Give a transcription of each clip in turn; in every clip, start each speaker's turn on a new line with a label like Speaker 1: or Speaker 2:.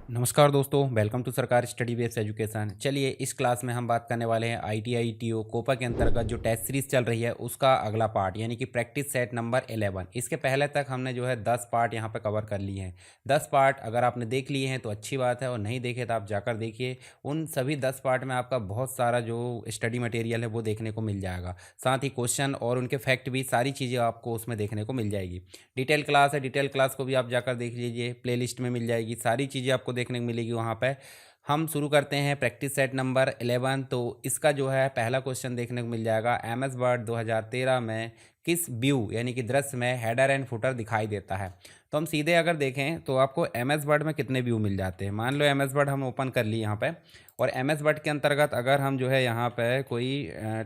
Speaker 1: नमस्कार दोस्तों, welcome to सरकार स्टडी बेस्ड एजुकेशन। चलिए इस क्लास में हम बात करने वाले हैं आईटीआई टीओ कोपा के अंतर्गत जो टेस्ट सीरीज चल रही है उसका अगला पार्ट यानी कि प्रैक्टिस सेट नंबर 11। इसके पहले तक हमने जो है 10 पार्ट यहाँ पे कवर कर लिए हैं। 10 पार्ट अगर आपने देख लिए हैं तो अच्छी बात है, और नहीं देखे तो आप जाकर देखिए। उन सभी 10 पार्ट में आपका बहुत सारा जो स्टडी मटेरियल है वो देखने को मिल जाएगा। साथ ही क्वेश्चन और उनके फैक्ट भी, सारी चीज़ें आपको उसमें देखने को मिल जाएगी। डिटेल क्लास है, डिटेल क्लास को भी आप जाकर देख लीजिए, प्लेलिस्ट में मिल जाएगी, सारी चीज़ें आपको देखने को मिलेगी वहाँ पे। हम शुरू करते हैं प्रैक्टिस सेट नंबर 11। तो इसका जो है पहला क्वेश्चन देखने को मिल जाएगा, एम एस वर्ड 2013 में किस व्यू यानी कि दृश्य में हेडर एंड फुटर दिखाई देता है। तो हम सीधे अगर देखें तो आपको एम एस वर्ड में कितने व्यू मिल जाते हैं। मान लो एम एस वर्ड हम ओपन कर लिए यहाँ पे, और एम एस वर्ड के अंतर्गत अगर हम जो है यहाँ पे कोई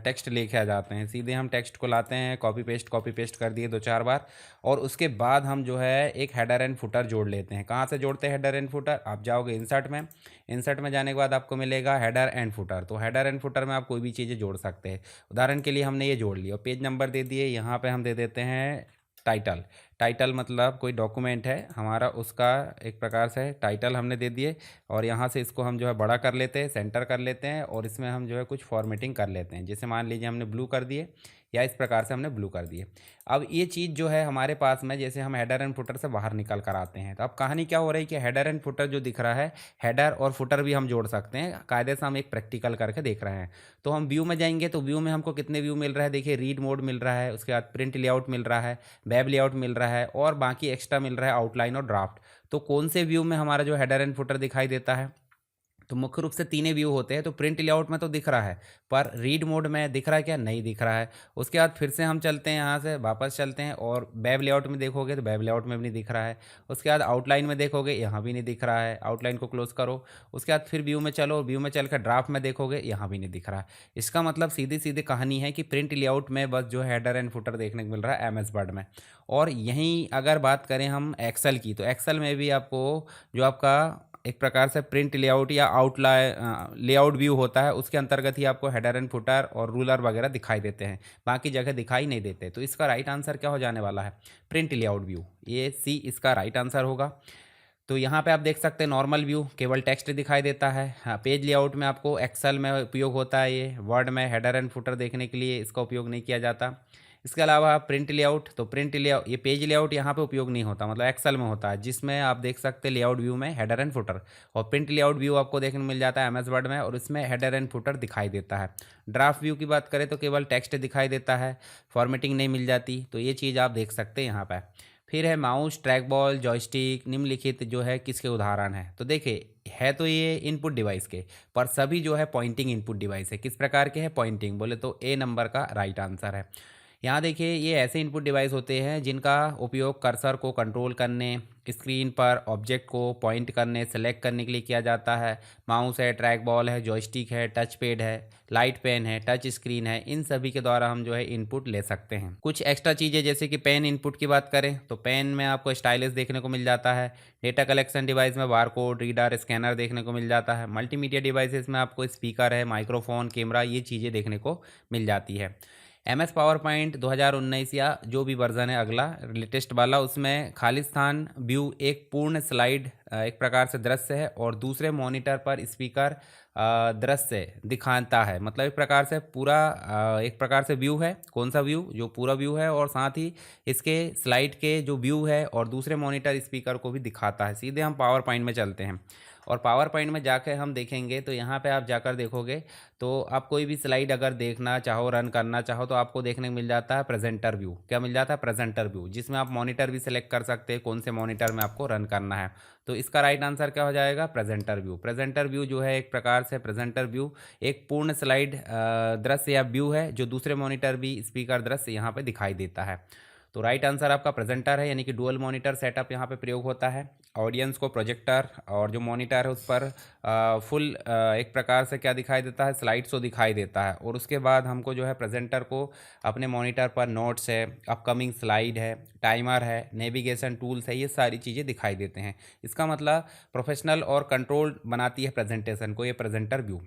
Speaker 1: टेक्स्ट लेके आ जाते हैं, सीधे हम टेक्स्ट को लाते हैं, कॉपी पेस्ट कर दिए 2-4 बार, और उसके बाद हम जो है एक हेडर एंड फुटर जोड़ लेते हैं। कहाँ से जोड़ते हैं हेडर एंड फुटर? आप जाओगे इंसर्ट में, इंसर्ट में जाने के बाद आपको मिलेगा हेडर एंड फुटर। तो हेडर एंड फुटर में आप कोई भी चीज़ें जोड़ सकते हैं। उदाहरण के लिए हमने ये जोड़ लिया, पेज नंबर दे दिए, यहाँ पे हम दे देते हैं टाइटल। टाइटल मतलब कोई डॉक्यूमेंट है हमारा, उसका एक प्रकार से टाइटल हमने दे दिए, और यहाँ से इसको हम जो है बड़ा कर लेते हैं, सेंटर कर लेते हैं, और इसमें हम जो है कुछ फॉर्मेटिंग कर लेते हैं। जैसे मान लीजिए हमने ब्लू कर दिए, या इस प्रकार से हमने ब्लू कर दिए। अब ये चीज़ जो है हमारे पास में, जैसे हम हेडर एंड फुटर से बाहर निकल कर आते हैं, तो अब कहानी क्या हो रही है कि हेडर एंड फुटर जो दिख रहा है, हेडर और फुटर भी हम जोड़ सकते हैं। कायदे से हम एक प्रैक्टिकल करके देख रहे हैं। तो हम व्यू में जाएंगे, तो व्यू में हमको कितने व्यू मिल रहा है? देखिए, रीड मोड मिल रहा है, उसके बाद प्रिंट लेआउट मिल रहा है, वेब लेआउट मिल रहा है, और बाकी एक्स्ट्रा मिल रहा है आउटलाइन और ड्राफ्ट। तो कौन से व्यू में हमारा जो हेडर एंड फुटर दिखाई देता है? तो मुख्य रूप से तीन व्यू होते हैं। तो प्रिंट लेआउट में तो दिख रहा है, पर रीड मोड में दिख रहा है क्या? नहीं दिख रहा है। उसके बाद फिर से हम चलते हैं, यहाँ से वापस चलते हैं, और वेब लेआउट में देखोगे तो वेब लेआउट में भी नहीं दिख रहा है। उसके बाद आउटलाइन में देखोगे, यहाँ भी नहीं दिख रहा है, आउटलाइन को क्लोज करो। उसके बाद फिर व्यू में चलो, व्यू में चलकर ड्राफ्ट में देखोगे, यहाँ भी नहीं दिख रहा है। इसका मतलब सीधी सीधी कहानी है कि प्रिंट लेआउट में बस जो हेडर एंड फुटर देखने को मिल रहा है एम एस वर्ड में। और यहीं अगर बात करें हम एक्सेल की, तो एक्सेल में भी आपको जो आपका एक प्रकार से प्रिंट लेआउट या लेआउट व्यू होता है, उसके अंतर्गत ही आपको हेडर एंड फुटर और रूलर वगैरह दिखाई देते हैं, बाकी जगह दिखाई नहीं देते। तो इसका राइट आंसर क्या हो जाने वाला है? प्रिंट लेआउट व्यू, ये सी इसका राइट आंसर होगा। तो यहाँ पे आप देख सकते हैं नॉर्मल व्यू केवल टेक्स्ट दिखाई देता है। हाँ, पेज लेआउट में आपको एक्सेल में उपयोग होता है, ये वर्ड में हेडर एंड फुटर देखने के लिए इसका उपयोग नहीं किया जाता। इसके अलावा प्रिंट लेआउट, तो प्रिंट लेआउट, ये पेज लेआउट यहाँ पे उपयोग नहीं होता, मतलब एक्सेल में होता है, जिसमें आप देख सकते हैं लेआउट व्यू में हेडर एंड फुटर। और प्रिंट लेआउट व्यू आपको देखने को मिल जाता है एम एस वर्ड में, और इसमें हेडर एंड फुटर दिखाई देता है। ड्राफ्ट व्यू की बात करें तो केवल टेक्स्ट दिखाई देता है, फॉर्मेटिंग नहीं मिल जाती। तो ये चीज़ आप देख सकते हैं यहाँ पर। फिर है माउस, ट्रैक बॉल, जॉयस्टिक, निम्नलिखित जो है किसके उदाहरण है? तो देखिए, है तो ये इनपुट डिवाइस के, पर सभी जो है पॉइंटिंग इनपुट डिवाइस है। किस प्रकार के हैं? पॉइंटिंग। बोले तो ए नंबर का राइट आंसर है। यहाँ देखिए, ये ऐसे इनपुट डिवाइस होते हैं जिनका उपयोग कर्सर को कंट्रोल करने, स्क्रीन पर ऑब्जेक्ट को पॉइंट करने, सेलेक्ट करने के लिए किया जाता है। माउस है, ट्रैक बॉल है, जॉयस्टिक है, टच पैड है, लाइट पेन है, टच स्क्रीन है, इन सभी के द्वारा हम जो है इनपुट ले सकते हैं। कुछ एक्स्ट्रा चीज़ें जैसे कि पेन इनपुट की बात करें तो पेन में आपको स्टाइलस देखने को मिल जाता है। डेटा कलेक्शन डिवाइस में बारकोड, रीडर, स्कैनर देखने को मिल जाता है। मल्टीमीडिया डिवाइसेस में आपको स्पीकर है, माइक्रोफोन, कैमरा, ये चीज़ें देखने को मिल जाती है। एम एस पावर पॉइंट 2019 या जो भी वर्जन है अगला लेटेस्ट वाला, उसमें खालिस्तान व्यू एक पूर्ण स्लाइड एक प्रकार से दृश्य है, और दूसरे मॉनिटर पर स्पीकर दृश्य दिखाता है। मतलब एक प्रकार से पूरा एक प्रकार से व्यू है। कौन सा व्यू? जो पूरा व्यू है, और साथ ही इसके स्लाइड के जो व्यू है और दूसरे मॉनिटर स्पीकर को भी दिखाता है। सीधे हम पावर पॉइंट में चलते हैं, और पावर पॉइंट में जाकर हम देखेंगे तो यहाँ पे आप जाकर देखोगे तो आप कोई भी स्लाइड अगर देखना चाहो, रन करना चाहो, तो आपको देखने को मिल जाता है प्रेजेंटर व्यू। क्या मिल जाता है? प्रेजेंटर व्यू, जिसमें आप मॉनिटर भी सिलेक्ट कर सकते हैं कौन से मॉनिटर में आपको रन करना है। तो इसका राइट आंसर क्या हो जाएगा? Presenter view. प्रेजेंटर व्यू जो है एक प्रकार से प्रेजेंटर व्यू एक पूर्ण स्लाइड दृश्य या व्यू है, जो दूसरे मॉनिटर भी स्पीकर दृश्य यहाँ पे दिखाई देता है। तो राइट आंसर आपका प्रेजेंटर है, यानी कि डुअल मॉनिटर सेटअप यहाँ पे प्रयोग होता है। ऑडियंस को प्रोजेक्टर और जो मॉनिटर है उस पर फुल एक प्रकार से क्या दिखाई देता है? स्लाइड शो दिखाई देता है। और उसके बाद हमको जो है प्रेजेंटर को अपने मॉनिटर पर नोट्स है, अपकमिंग स्लाइड है, टाइमर है, नेविगेशन टूल्स है, ये सारी चीज़ें दिखाई देते हैं। इसका मतलब प्रोफेशनल और कंट्रोल बनाती है प्रेजेंटेशन को ये प्रेजेंटर व्यू।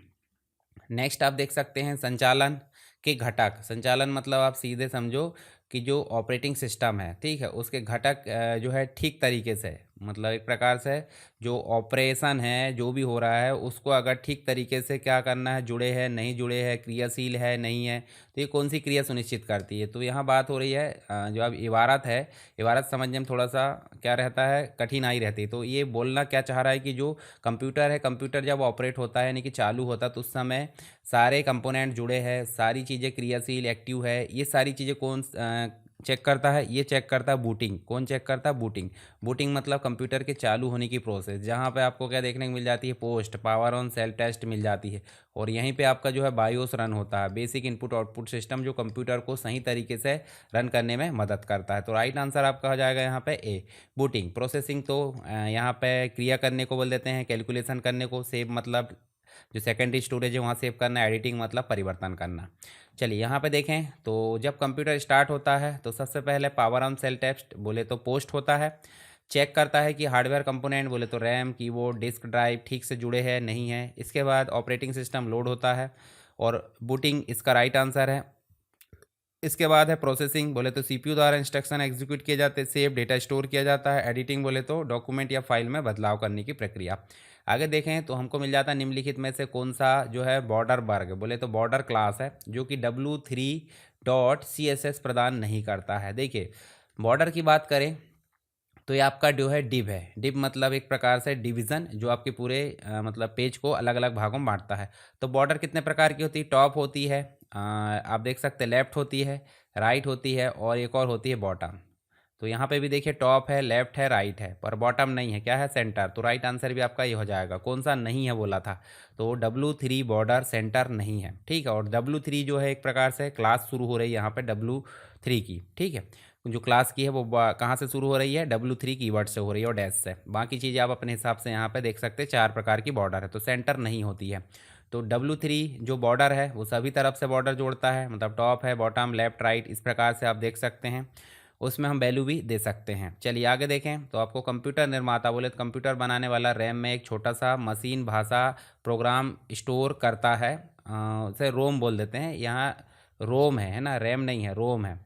Speaker 1: नेक्स्ट आप देख सकते हैं संचालन के घटक। संचालन मतलब आप सीधे समझो कि जो ऑपरेटिंग सिस्टम है, ठीक है, उसके घटक जो है ठीक तरीके से, मतलब एक प्रकार से जो ऑपरेशन है जो भी हो रहा है उसको अगर ठीक तरीके से क्या करना है, जुड़े हैं नहीं जुड़े हैं, क्रियाशील है नहीं है, तो ये कौन सी क्रिया सुनिश्चित करती है। तो यहाँ बात हो रही है जो अब इबारत है, इबारत समझने में थोड़ा सा क्या रहता है, कठिनाई रहती है। तो ये बोलना क्या चाह रहा है कि जो कंप्यूटर है, कंप्यूटर जब ऑपरेट होता है यानी कि चालू होता है तो उस समय सारे कंपोनेंट जुड़े हैं, सारी चीज़ें क्रियाशील एक्टिव है, ये सारी चीज़ें कौन चेक करता है, ये चेक करता है बूटिंग। कौन चेक करता है? बूटिंग। बूटिंग मतलब कंप्यूटर के चालू होने की प्रोसेस, जहाँ पे आपको क्या देखने को मिल जाती है, post power on self test मिल जाती है। और यहीं पे आपका जो है बायोस रन होता है, बेसिक इनपुट आउटपुट सिस्टम, जो कंप्यूटर को सही तरीके से रन करने में मदद करता है। तो राइट आंसर आपका हो जाएगा यहाँ पे ए, बूटिंग। प्रोसेसिंग तो यहाँ पे क्रिया करने को बोल देते हैं, कैलकुलेशन करने को, सेव मतलब जो सेकेंडरी स्टोरेज है वहाँ सेव करना, एडिटिंग मतलब परिवर्तन करना। चलिए यहाँ पे देखें तो जब कंप्यूटर स्टार्ट होता है तो सबसे पहले पावर ऑन सेल टेस्ट बोले तो पोस्ट होता है, चेक करता है कि हार्डवेयर कंपोनेंट बोले तो रैम, कीबोर्ड, डिस्क ड्राइव ठीक से जुड़े हैं नहीं है। इसके बाद ऑपरेटिंग सिस्टम लोड होता है और बूटिंग इसका राइट आंसर है। इसके बाद है प्रोसेसिंग, बोले तो सीपीयू द्वारा इंस्ट्रक्शन एग्जीक्यूट किए जाते हैं, सेव डेटा स्टोर किया जाता है। एडिटिंग बोले तो डॉक्यूमेंट या फाइल में बदलाव करने की प्रक्रिया। आगे देखें तो हमको मिल जाता है निम्नलिखित में से कौन सा जो है बॉर्डर वर्ग, बोले तो बॉर्डर क्लास है जो कि W3.CSS प्रदान नहीं करता है। देखिए बॉर्डर की बात करें तो ये आपका जो है डिव है। डिव मतलब एक प्रकार से डिवीज़न, जो आपके पूरे मतलब पेज को अलग अलग भागों में बांटता है। तो बॉर्डर कितने प्रकार की होती है? टॉप होती है, आप देख सकते हैं लेफ़्ट होती है, राइट होती है और एक और होती है बॉटम। तो यहाँ पे भी देखिए टॉप है, लेफ्ट है, राइट है, पर बॉटम नहीं है। क्या है? सेंटर। तो राइट आंसर भी आपका ये हो जाएगा। कौन सा नहीं है बोला था? तो W3 बॉर्डर सेंटर नहीं है, ठीक है। और W3 जो है एक प्रकार से क्लास शुरू हो रही है यहाँ पे W3 की, ठीक है। जो क्लास की है वो कहाँ से शुरू हो रही है? W3 कीवर्ड से हो रही है और डैश से। बाकी चीज़ें आप अपने हिसाब से यहाँ पे देख सकते हैं, 4 प्रकार की बॉर्डर है, तो सेंटर नहीं होती है। तो W3 जो बॉर्डर है वो सभी तरफ से बॉर्डर जोड़ता है, मतलब टॉप है, बॉटम, लेफ्ट, राइट, इस प्रकार से आप देख सकते हैं। उसमें हम वैल्यू भी दे सकते हैं। चलिए आगे देखें तो आपको कंप्यूटर निर्माता बोले तो कंप्यूटर बनाने वाला रैम में एक छोटा सा मशीन भाषा प्रोग्राम स्टोर करता है, उसे रोम बोल देते हैं। यहाँ रोम है ना, रैम नहीं है, रोम है।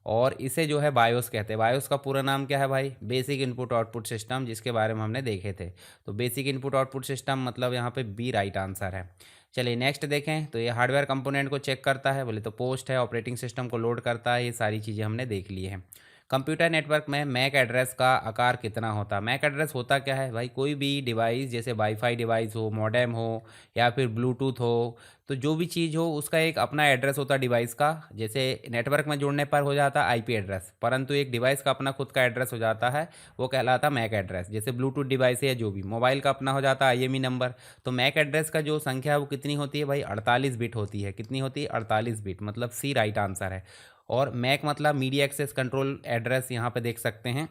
Speaker 1: और इसे जो है बायोस कहते हैं। बायोस का पूरा नाम क्या है भाई? बेसिक इनपुट आउटपुट सिस्टम, जिसके बारे में हमने देखे थे। तो बेसिक इनपुट आउटपुट सिस्टम मतलब यहाँ पे बी राइट आंसर है। चलिए नेक्स्ट देखें तो ये हार्डवेयर कंपोनेंट को चेक करता है, बोले तो पोस्ट है, ऑपरेटिंग सिस्टम को लोड करता है। ये सारी चीज़ें हमने देख ली हैं। कंप्यूटर नेटवर्क में मैक एड्रेस का आकार कितना होता है? मैक एड्रेस होता क्या है भाई? कोई भी डिवाइस, जैसे वाईफाई डिवाइस हो, मॉडेम हो या फिर ब्लूटूथ हो, तो जो भी चीज़ हो उसका एक अपना एड्रेस होता है डिवाइस का। जैसे नेटवर्क में जुड़ने पर हो जाता है आईपी एड्रेस, परंतु एक डिवाइस का अपना खुद का एड्रेस हो जाता है, वो कहलाता मैक एड्रेस। जैसे ब्लूटूथ डिवाइस है, जो भी मोबाइल का अपना हो जाता है आईएमई नंबर। तो मैक एड्रेस का जो संख्या है वो कितनी होती है भाई? 48 बिट होती है। कितनी होती है? 48 बिट, मतलब सी राइट आंसर है। और मैक मतलब मीडिया एक्सेस कंट्रोल एड्रेस, यहाँ पे देख सकते हैं।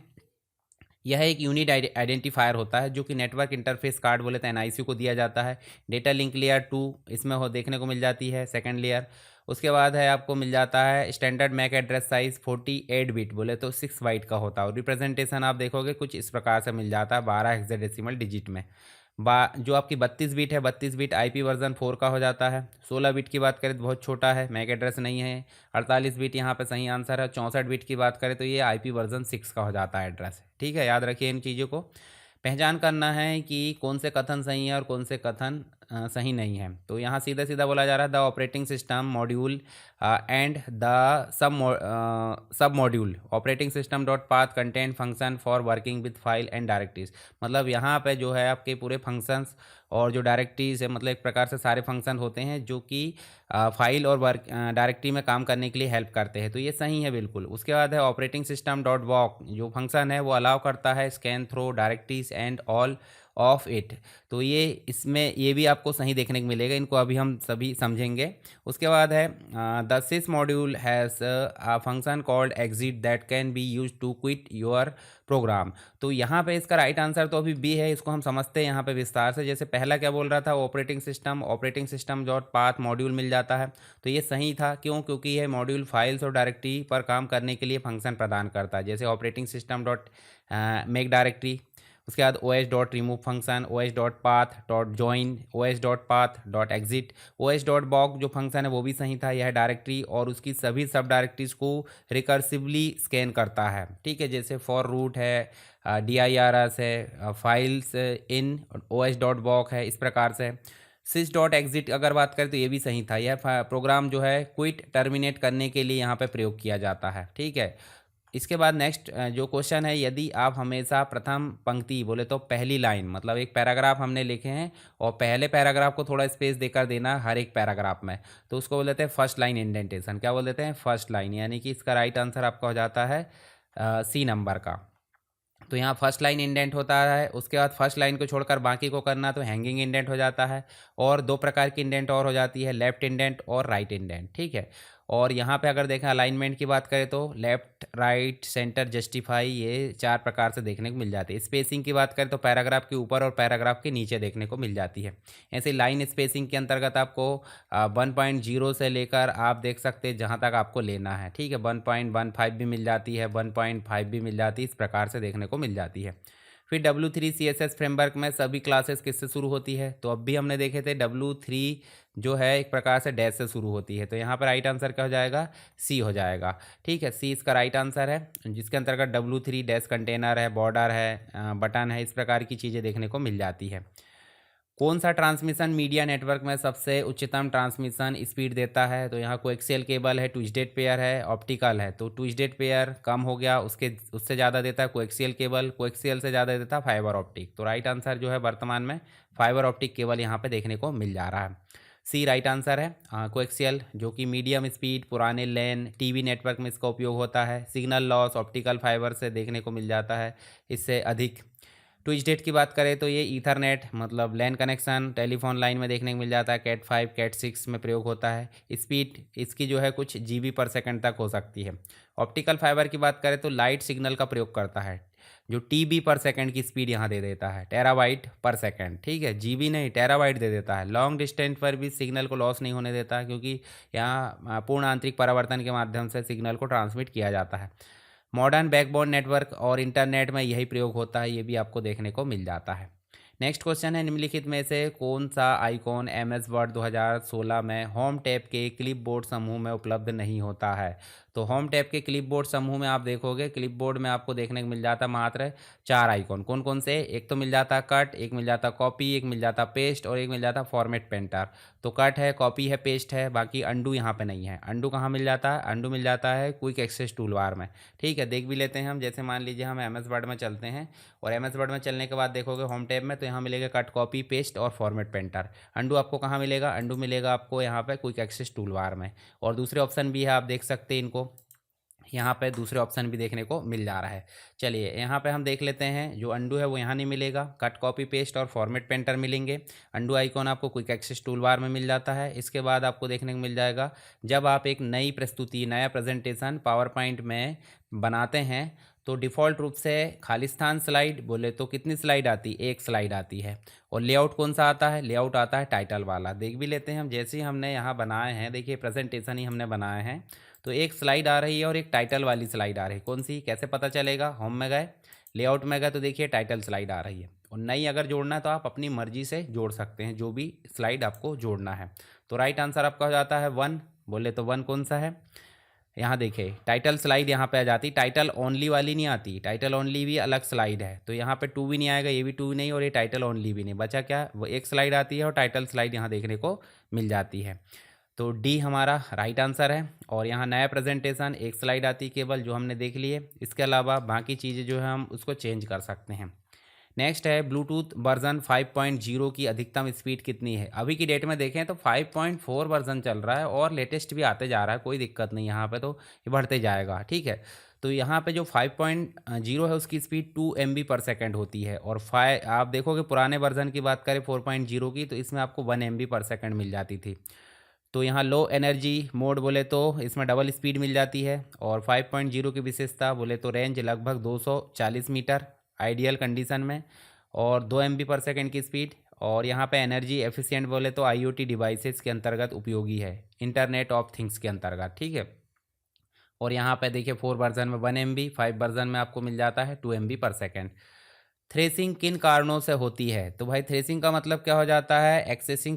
Speaker 1: यह एक यूनिट आइडेंटिफायर होता है जो कि नेटवर्क इंटरफेस कार्ड बोले तो एनआईसी को दिया जाता है। डेटा लिंक लेयर 2 इसमें हो देखने को मिल जाती है, सेकंड लेयर। उसके बाद है आपको मिल जाता है standard MAC address size 48 bit बोले तो 6 बाइट का होता है। और रिप्रेजेंटेशन आप देखोगे कुछ इस प्रकार से मिल जाता है 12 हेक्साडेसिमल डिजिट में। जो आपकी 32 बिट है, 32 बिट आईपी वर्जन 4 का हो जाता है। 16 बिट की बात करें तो बहुत छोटा है, मैक एड्रेस नहीं है। 48 बिट यहाँ पे सही आंसर है। 64 बिट की बात करें तो ये आईपी वर्जन 6 का हो जाता है एड्रेस, ठीक है। याद रखिए इन चीज़ों को। पहचान करना है कि कौन से कथन सही है और कौन से कथन सही नहीं है। तो यहाँ सीधा सीधा बोला जा रहा है the operating system module and the sub module operating system dot path content function for working with file and directories. मतलब यहाँ पे जो है आपके पूरे फंक्शंस और जो डायरेक्टरीज है, मतलब एक प्रकार से सारे फंक्शन होते हैं जो कि फाइल और वर्क डायरेक्टरी में काम करने के लिए हेल्प करते हैं। तो ये सही है बिल्कुल। उसके बाद है ऑपरेटिंग सिस्टम डॉट वॉक, जो फंक्शन है वो अलाउ करता है scan through directories and all of it. तो ये इसमें ये भी आपको सही देखने को मिलेगा, इनको अभी हम सभी समझेंगे। उसके बाद है the sys module has a function called exit that can be use to quit your program. तो यहाँ पे इसका राइट आंसर तो अभी बी है, इसको हम समझते हैं यहाँ पे विस्तार से। जैसे पहला क्या बोल रहा था? Operating system dot path module मिल जाता है। तो ये सही था, क्यों? क्योंकि यह मॉड्यूल फाइल्स और डायरेक्टरी पर काम करने के लिए फंक्शन प्रदान करता है, जैसे operating system dot make directory. उसके बाद O S dot remove function, O S dot path dot join, O S dot path dot exit. O S dot walk जो फंक्शन है वो भी सही था, यह डायरेक्टरी और उसकी सभी सब डायरेक्टरीज को रिकर्सिवली स्कैन करता है, ठीक है। जैसे फॉर रूट है, DIRS है, फाइल्स इन OS.walk है, इस प्रकार से। sys डॉट एग्जिट अगर बात करें तो ये भी सही था, यह प्रोग्राम जो है क्विट टर्मिनेट करने के लिए यहाँ पे प्रयोग किया जाता है, ठीक है। इसके बाद नेक्स्ट जो क्वेश्चन है, यदि आप हमेशा प्रथम पंक्ति बोले तो पहली लाइन, मतलब एक पैराग्राफ हमने लिखे हैं और पहले पैराग्राफ को थोड़ा स्पेस देकर देना हर एक पैराग्राफ में, तो उसको बोल देते हैं फर्स्ट लाइन इंडेंटेशन। क्या बोल देते हैं? First line. यानी कि इसका राइट आंसर आपका हो जाता है C नंबर का। तो यहाँ फर्स्ट लाइन इंडेंट होता है, उसके बाद फर्स्ट लाइन को छोड़कर बाकी को करना तो हैंगिंग इंडेंट हो जाता है। और दो प्रकार की इंडेंट और हो जाती है, लेफ्ट इंडेंट और राइट इंडेंट, ठीक है। और यहाँ पे अगर देखें अलाइनमेंट की बात करें तो लेफ्ट, राइट, सेंटर, जस्टिफाई, ये चार प्रकार से देखने को मिल जाती है। स्पेसिंग की बात करें तो पैराग्राफ के ऊपर और पैराग्राफ के नीचे देखने को मिल जाती है। ऐसे लाइन स्पेसिंग के अंतर्गत आपको 1.0 से लेकर आप देख सकते हैं जहाँ तक आपको लेना है, ठीक है। 1.15 भी मिल जाती है, 1.5 भी मिल जाती है, इस प्रकार से देखने को मिल जाती है। फिर W3 CSS फ्रेमवर्क में सभी क्लासेस किससे शुरू होती है? तो अब भी हमने देखे थे W3 जो है एक प्रकार से डैश से शुरू होती है, तो यहाँ पर राइट आंसर क्या हो जाएगा? C हो जाएगा, ठीक है। C इसका राइट आंसर है, जिसके अंतर्गत W3 डैश कंटेनर है, बॉर्डर है, बटन है, इस प्रकार की चीज़ें देखने को मिल जाती है। कौन सा ट्रांसमिशन मीडिया नेटवर्क में सबसे उच्चतम ट्रांसमिशन स्पीड देता है? तो यहाँ कोएक्सियल केबल है, ट्विस्टेड पेयर है, ऑप्टिकल है। तो ट्विस्टेड पेयर कम हो गया, उससे ज़्यादा देता है कोएक्सियल केबल, कोएक्सियल से ज़्यादा देता है फाइबर ऑप्टिक। तो राइट आंसर जो है वर्तमान में फाइबर ऑप्टिक केबल यहाँ पे देखने को मिल जा रहा है। C राइट आंसर है। कोएक्सियल जो कि मीडियम स्पीड, पुराने लैन, टीवी नेटवर्क में इसका उपयोग होता है। सिग्नल लॉस ऑप्टिकल फाइबर से देखने को मिल जाता है, इससे अधिक। ट्विस्टेड की बात करें तो ये ईथरनेट मतलब लैन कनेक्शन, टेलीफोन लाइन में देखने को मिल जाता है। कैट 5, कैट 6 में प्रयोग होता है। स्पीड इसकी जो है कुछ GB पर सेकंड तक हो सकती है। ऑप्टिकल फाइबर की बात करें तो लाइट सिग्नल का प्रयोग करता है, जो TB पर सेकंड की स्पीड यहाँ दे देता है, टेराबाइट पर सेकंड, ठीक है। GB नहीं, टेराबाइट दे देता है। लॉन्ग डिस्टेंस पर भी सिग्नल को लॉस नहीं होने देता, क्योंकि यहाँ पूर्ण आंतरिक परावर्तन के माध्यम से सिग्नल को ट्रांसमिट किया जाता है। मॉडर्न बैकबोन नेटवर्क और इंटरनेट में यही प्रयोग होता है, ये भी आपको देखने को मिल जाता है। नेक्स्ट क्वेश्चन है, निम्नलिखित में से कौन सा आइकॉन MS वर्ड 2016 में होम टैब के क्लिपबोर्ड समूह में उपलब्ध नहीं होता है? तो होम टैब के क्लिपबोर्ड समूह में आप देखोगे, क्लिपबोर्ड में आपको देखने को मिल जाता मात्र 4 आइकॉन। कौन कौन से? एक तो मिल जाता कट, एक मिल जाता कॉपी, एक मिल जाता पेस्ट और एक मिल जाता फॉर्मेट पेंटर। तो कट है, कॉपी है, पेस्ट है, बाकी अंडू यहाँ पे नहीं है। अंडू कहाँ मिल जाता है? अंडू मिल जाता है क्विक एक्सेस टूल बार में, ठीक है। देख भी लेते हैं हम, जैसे मान लीजिए हम MS वर्ड में चलते हैं और MS वर्ड में चलने के बाद देखोगे होम टैब में, तो यहाँ मिलेगा कट, कॉपी, पेस्ट और फॉर्मेट पेंटर। अंडू आपको कहाँ मिलेगा? अंडू मिलेगा आपको यहाँ पे क्विक एक्सेस टूल बार में। और दूसरे ऑप्शन भी है, आप देख सकते हैं इनको, यहाँ पे दूसरे ऑप्शन भी देखने को मिल जा रहा है। चलिए यहाँ पे हम देख लेते हैं, जो अंडू है वो यहाँ नहीं मिलेगा, कट, कॉपी, पेस्ट और फॉर्मेट पेंटर मिलेंगे। अंडू आइकॉन आपको क्विक एक्सेस टूल बार में मिल जाता है। इसके बाद आपको देखने को मिल जाएगा, जब आप एक नई प्रस्तुति, नया प्रेजेंटेशन पावर पॉइंट में बनाते हैं तो डिफ़ॉल्ट रूप से खालिस्तान स्लाइड बोले तो कितनी स्लाइड आती है? एक स्लाइड आती है। और लेआउट कौन सा आता है? लेआउट आता है टाइटल वाला। देख भी लेते हैं हम, जैसे ही हमने यहाँ बनाए हैं, देखिए प्रेजेंटेशन ही हमने बनाए हैं, तो एक स्लाइड आ रही है और एक टाइटल वाली स्लाइड आ रही है। कौन सी? कैसे पता चलेगा? होम में गए, लेआउट में गए तो देखिए टाइटल स्लाइड आ रही है। और नई अगर जोड़ना है तो आप अपनी मर्जी से जोड़ सकते हैं, जो भी स्लाइड आपको जोड़ना है। तो राइट आंसर आपका हो जाता है 1। बोले तो 1 कौन सा है? यहाँ देखिए टाइटल स्लाइड यहाँ पे आ जाती, टाइटल ओनली वाली नहीं आती। टाइटल ओनली भी अलग स्लाइड है, तो यहाँ पे 2 भी नहीं आएगा, ये भी 2 नहीं और ये टाइटल ओनली भी नहीं। बचा क्या? वो एक स्लाइड आती है और टाइटल स्लाइड यहाँ देखने को मिल जाती है। तो D हमारा राइट आंसर है। और यहाँ नया प्रेजेंटेशन एक स्लाइड आती केवल, जो हमने देख ली है। इसके अलावा बाकी चीज़ें जो है हम उसको चेंज कर सकते हैं। नेक्स्ट है, ब्लूटूथ वर्जन 5.0 की अधिकतम स्पीड कितनी है? अभी की डेट में देखें तो 5.4 वर्जन चल रहा है और लेटेस्ट भी आते जा रहा है, कोई दिक्कत नहीं यहाँ पे, तो ये बढ़ते जाएगा, ठीक है। तो यहाँ पे जो 5.0 है उसकी स्पीड 2 MB पर सेकेंड होती है। और आप देखोगे पुराने वर्जन की बात करें 4.0 की, तो इसमें आपको 1 MB पर सेकेंड मिल जाती थी। तो यहाँ लो एनर्जी मोड बोले तो इसमें डबल स्पीड मिल जाती है। और 5.0 की विशेषता बोले तो रेंज लगभग 240 मीटर आइडियल कंडीशन में, और 2 MB पर सेकेंड की स्पीड। और यहाँ पे एनर्जी एफिशिएंट बोले तो IoT डिवाइसेस के अंतर्गत उपयोगी है, इंटरनेट ऑफ थिंग्स के अंतर्गत, ठीक है। और यहाँ पे देखिए 4 वर्जन में 1 MB, 5 वर्जन में आपको मिल जाता है 2 MB पर सेकेंड। थ्रेसिंग किन कारणों से होती है? तो भाई थ्रेसिंग का मतलब क्या हो जाता है? एक्सेसिव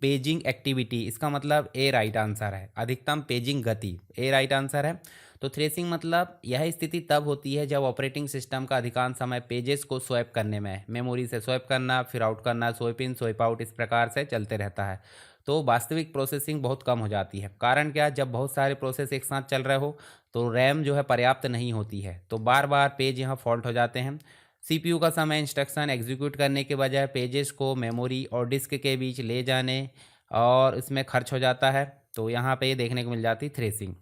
Speaker 1: पेजिंग एक्टिविटी, इसका मतलब ए राइट आंसर है। अधिकतम पेजिंग गति, ए राइट आंसर है। तो थ्रेसिंग मतलब यह स्थिति तब होती है जब ऑपरेटिंग सिस्टम का अधिकांश समय पेजेस को स्वैप करने में, मेमोरी से स्वैप करना, फिर आउट करना, स्वैप इन स्वैप आउट, इस प्रकार से चलते रहता है। तो वास्तविक प्रोसेसिंग बहुत कम हो जाती है। कारण क्या, जब बहुत सारे प्रोसेस एक साथ चल रहे हो तो रैम जो है पर्याप्त नहीं होती है, तो बार बार पेज यहाँ फॉल्ट हो जाते हैं। सीपीयू का समय इंस्ट्रक्शन एग्जीक्यूट करने के बजाय पेजेस को मेमोरी और डिस्क के बीच ले जाने और इसमें खर्च हो जाता है। तो यहाँ पे ये देखने को मिल जाती थ्रेसिंग।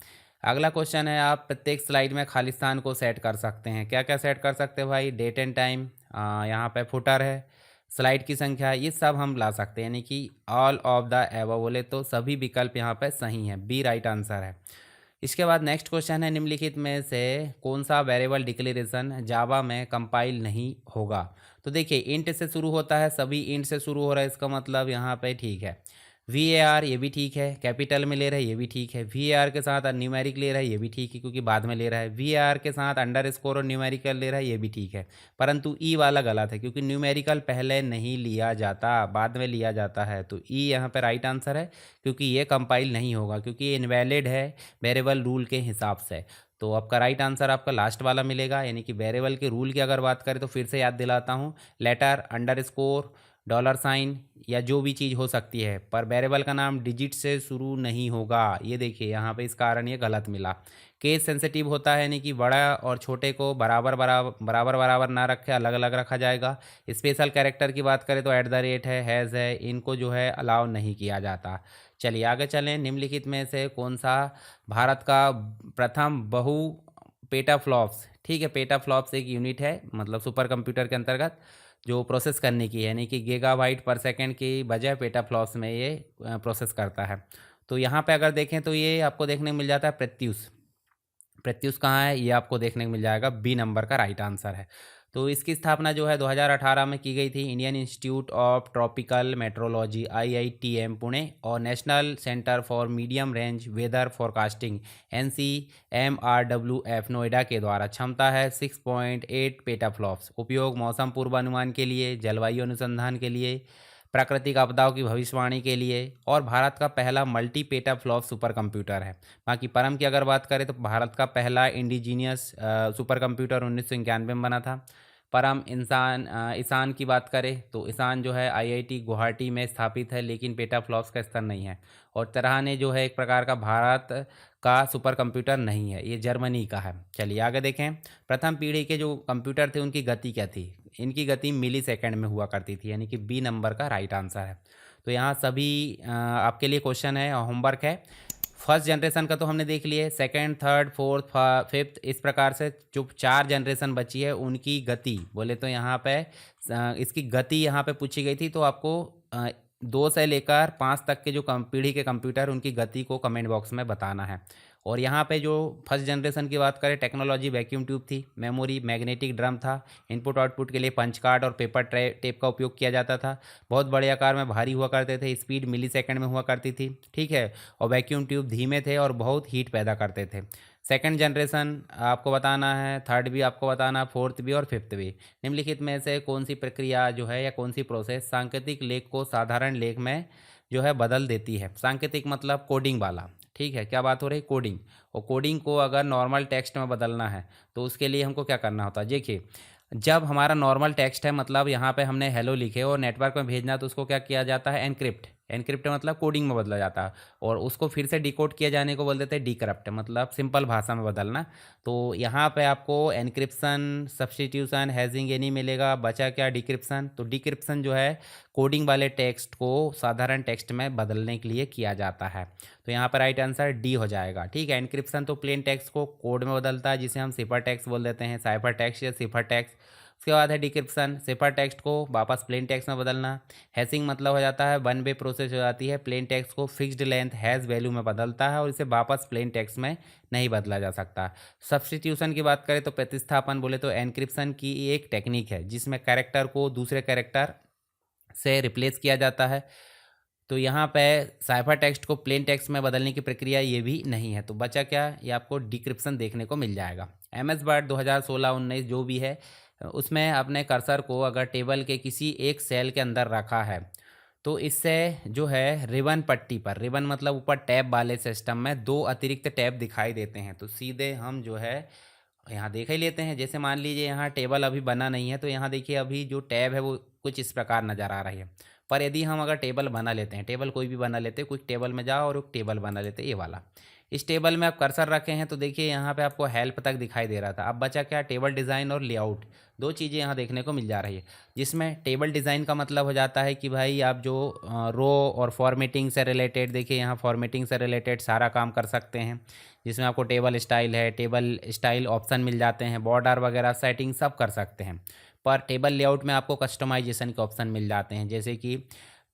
Speaker 1: अगला क्वेश्चन है, आप प्रत्येक स्लाइड में खाली स्थान को सेट कर सकते हैं। क्या क्या सेट कर सकते हैं भाई? डेट एंड टाइम, यहाँ पे फुटर है, स्लाइड की संख्या, ये सब हम ला सकते हैं, यानी कि ऑल ऑफ द एबव बोले तो सभी विकल्प यहाँ पे सही हैं, बी राइट आंसर है। इसके बाद नेक्स्ट क्वेश्चन है, निम्नलिखित में से कौन सा वेरिएबल डिक्लेरेशन जावा में कंपाइल नहीं होगा? तो देखिए इंट से शुरू होता है, सभी इंट से शुरू हो रहा है, इसका मतलब यहाँ पे ठीक है। VAR ये भी ठीक है, कैपिटल में ले रहा है ये भी ठीक है। VAR के साथ न्यूमेरिक ले रहा है ये भी ठीक है क्योंकि बाद में ले रहा है। VAR के साथ अंडर स्कोर और न्यूमेरिकल ले रहा है ये भी ठीक है, परंतु ई वाला गलत है क्योंकि न्यूमेरिकल पहले नहीं लिया जाता, बाद में लिया जाता है। तो ई यहाँ पर राइट आंसर है क्योंकि ये कंपाइल नहीं होगा, क्योंकि ये इनवैलिड है वेरिएबल रूल के हिसाब से। तो आपका राइट आंसर आपका लास्ट वाला मिलेगा, यानी कि वेरिएबल के रूल की अगर बात करें तो फिर से याद दिलाता हूँ, letter, underscore, dollar sign या जो भी चीज़ हो सकती है, पर वेरिएबल का नाम डिजिट से शुरू नहीं होगा। ये देखिए यहाँ पे इस कारण ये गलत मिला। केस सेंसिटिव होता है, यानी कि बड़ा और छोटे को बराबर बराबर ना रखे, अलग अलग रखा जाएगा। स्पेशल कैरेक्टर की बात करें तो एट द रेट है, हैज़ है, इनको जो है अलाउ नहीं किया जाता। चलिए आगे चलें। निम्नलिखित में से कौन सा भारत का प्रथम बहु पेटाफ्लॉप्स, ठीक है, पेटाफ्लॉप्स एक यूनिट है, मतलब सुपर कंप्यूटर के अंतर्गत जो प्रोसेस करने की है, यानी कि गीगाबाइट पर सेकंड की बजाय पेटाफ्लॉप्स में ये प्रोसेस करता है। तो यहाँ पे अगर देखें तो ये आपको देखने को मिल जाता है प्रत्यूष। प्रत्यूष कहाँ है, ये आपको देखने को मिल जाएगा, बी नंबर का राइट आंसर है। तो इसकी स्थापना जो है 2018 में की गई थी। Indian Institute of Tropical metrology IITM Pune और National Centre for Medium Range Weather Forecasting NCMRWF Noida के द्वारा। क्षमता है 6.8 पेटाफ्लॉप्स। उपयोग मौसम पूर्वानुमान के लिए, जलवायु अनुसंधान के लिए, प्राकृतिक आपदाओं की भविष्यवाणी के लिए, और भारत का पहला मल्टी पेटाफ्लॉप सुपर कंप्यूटर है। बाकी परम की अगर बात करें तो भारत का पहला इंडिजीनियस सुपर कंप्यूटर 1991 में बना था। परम ईशान की बात करें तो ईशान जो है IIT गुवाहाटी में स्थापित है, लेकिन पेटाफ्लॉप्स का स्तर नहीं है। और तरहाने जो है एक प्रकार का भारत का सुपर कंप्यूटर नहीं है, ये जर्मनी का है। चलिए आगे देखें। प्रथम पीढ़ी के जो कंप्यूटर थे उनकी गति क्या थी? इनकी गति मिली सेकेंड में हुआ करती थी, यानी कि बी नंबर का राइट आंसर है। तो यहाँ सभी आपके लिए क्वेश्चन है, होमवर्क है। फर्स्ट जनरेशन का तो हमने देख लिए, सेकंड, थर्ड, फोर्थ, फिफ्थ, इस प्रकार से जो 4 जनरेशन बची है उनकी गति बोले तो यहाँ पे इसकी गति यहाँ पे पूछी गई थी। तो आपको 2 से लेकर 5 तक के जो पीढ़ी के कंप्यूटर उनकी गति को कमेंट बॉक्स में बताना है। और यहाँ पे जो फर्स्ट जनरेशन की बात करें, टेक्नोलॉजी वैक्यूम ट्यूब थी, मेमोरी मैग्नेटिक ड्रम था, इनपुट आउटपुट के लिए पंच कार्ड और पेपर टेप का उपयोग किया जाता था, बहुत बड़े आकार में भारी हुआ करते थे, स्पीड मिली सेकेंड में हुआ करती थी, ठीक है, और वैक्यूम ट्यूब धीमे थे और बहुत हीट पैदा करते थे। सेकंड जनरेशन आपको बताना है, थर्ड भी आपको बताना, फोर्थ भी और फिफ्थ भी। निम्नलिखित में से कौन सी प्रक्रिया जो है या कौन सी प्रोसेस सांकेतिक लेख को साधारण लेख में जो है बदल देती है? सांकेतिक मतलब कोडिंग वाला, ठीक है, क्या बात हो रही? कोडिंग। और कोडिंग को अगर नॉर्मल टेक्स्ट में बदलना है तो उसके लिए हमको क्या करना होता है? देखिए, जब हमारा नॉर्मल टेक्स्ट है, मतलब यहाँ पे हमने हेलो लिखे और नेटवर्क में भेजना, तो उसको क्या किया जाता है? एनक्रिप्ट। एनक्रिप्ट मतलब कोडिंग में बदला जाता है, और उसको फिर से डिकोड किया जाने को बोल देते हैं डिक्रप्ट, मतलब सिंपल भाषा में बदलना। तो यहाँ पे आपको एनक्रिप्शन, सब्सटीट्यूशन, हैजिंग ये नहीं मिलेगा, बचा क्या? डिक्रिप्शन। तो डिक्रिप्शन जो है कोडिंग वाले टेक्स्ट को साधारण टेक्स्ट में बदलने के लिए किया जाता है। तो यहाँ पर राइट आंसर डी हो जाएगा, ठीक है। एनक्रिप्शन तो प्लेन टेक्स्ट को कोड में बदलता है, जिसे हम सिफर टेक्स्ट बोल देते हैं, साइफर टेक्स्ट या सिफर टेक्स्ट। उसके बाद है डिक्रिप्शन, सिफर टेक्स्ट को वापस प्लेन टेक्स्ट में बदलना। हैशिंग मतलब हो जाता है वन वे प्रोसेस हो जाती है, प्लेन टेक्स्ट को फिक्स्ड लेंथ हैज़ वैल्यू में बदलता है और इसे वापस प्लेन टेक्स्ट में नहीं बदला जा सकता। सब्स्टिट्यूशन की बात करें तो प्रतिस्थापन बोले तो एनक्रिप्शन की एक टेक्निक है जिसमें कैरेक्टर को दूसरे कैरेक्टर से रिप्लेस किया जाता है। तो यहाँ पे साइफर टेक्स्ट को प्लेन टेक्स्ट में बदलने की प्रक्रिया ये भी नहीं है। तो बचा क्या? ये आपको डिक्रिप्शन देखने को मिल जाएगा। MS वर्ड 2016-19 जो भी है, उसमें अपने कर्सर को अगर टेबल के किसी एक सेल के अंदर रखा है तो इससे जो है रिबन पट्टी पर, रिबन मतलब ऊपर टैब वाले सिस्टम में दो अतिरिक्त टैब दिखाई देते हैं। तो सीधे हम जो है यहाँ देख ही लेते हैं। जैसे मान लीजिए यहाँ टेबल अभी बना नहीं है, तो यहाँ देखिए अभी जो टैब है वो कुछ इस प्रकार नज़र आ रही है। पर यदि हम अगर टेबल बना लेते हैं, टेबल कोई भी बना लेते हैं, कोई टेबल में जाओ और एक टेबल बना लेते हैं, ये वाला। इस टेबल में आप कर्सर रखे हैं तो देखिए यहाँ पे आपको हेल्प तक दिखाई दे रहा था। अब बचा क्या, टेबल डिज़ाइन और लेआउट, दो चीज़ें यहाँ देखने को मिल जा रही है। जिसमें टेबल डिज़ाइन का मतलब हो जाता है कि भाई आप जो रो और फॉर्मेटिंग से रिलेटेड, देखिए यहाँ फॉर्मेटिंग से रिलेटेड सारा काम कर सकते हैं। जिसमें आपको टेबल स्टाइल है, टेबल स्टाइल ऑप्शन मिल जाते हैं, बॉर्डर वगैरह सेटिंग सब कर सकते हैं। पर टेबल लेआउट में आपको कस्टमाइजेशन के ऑप्शन मिल जाते हैं, जैसे कि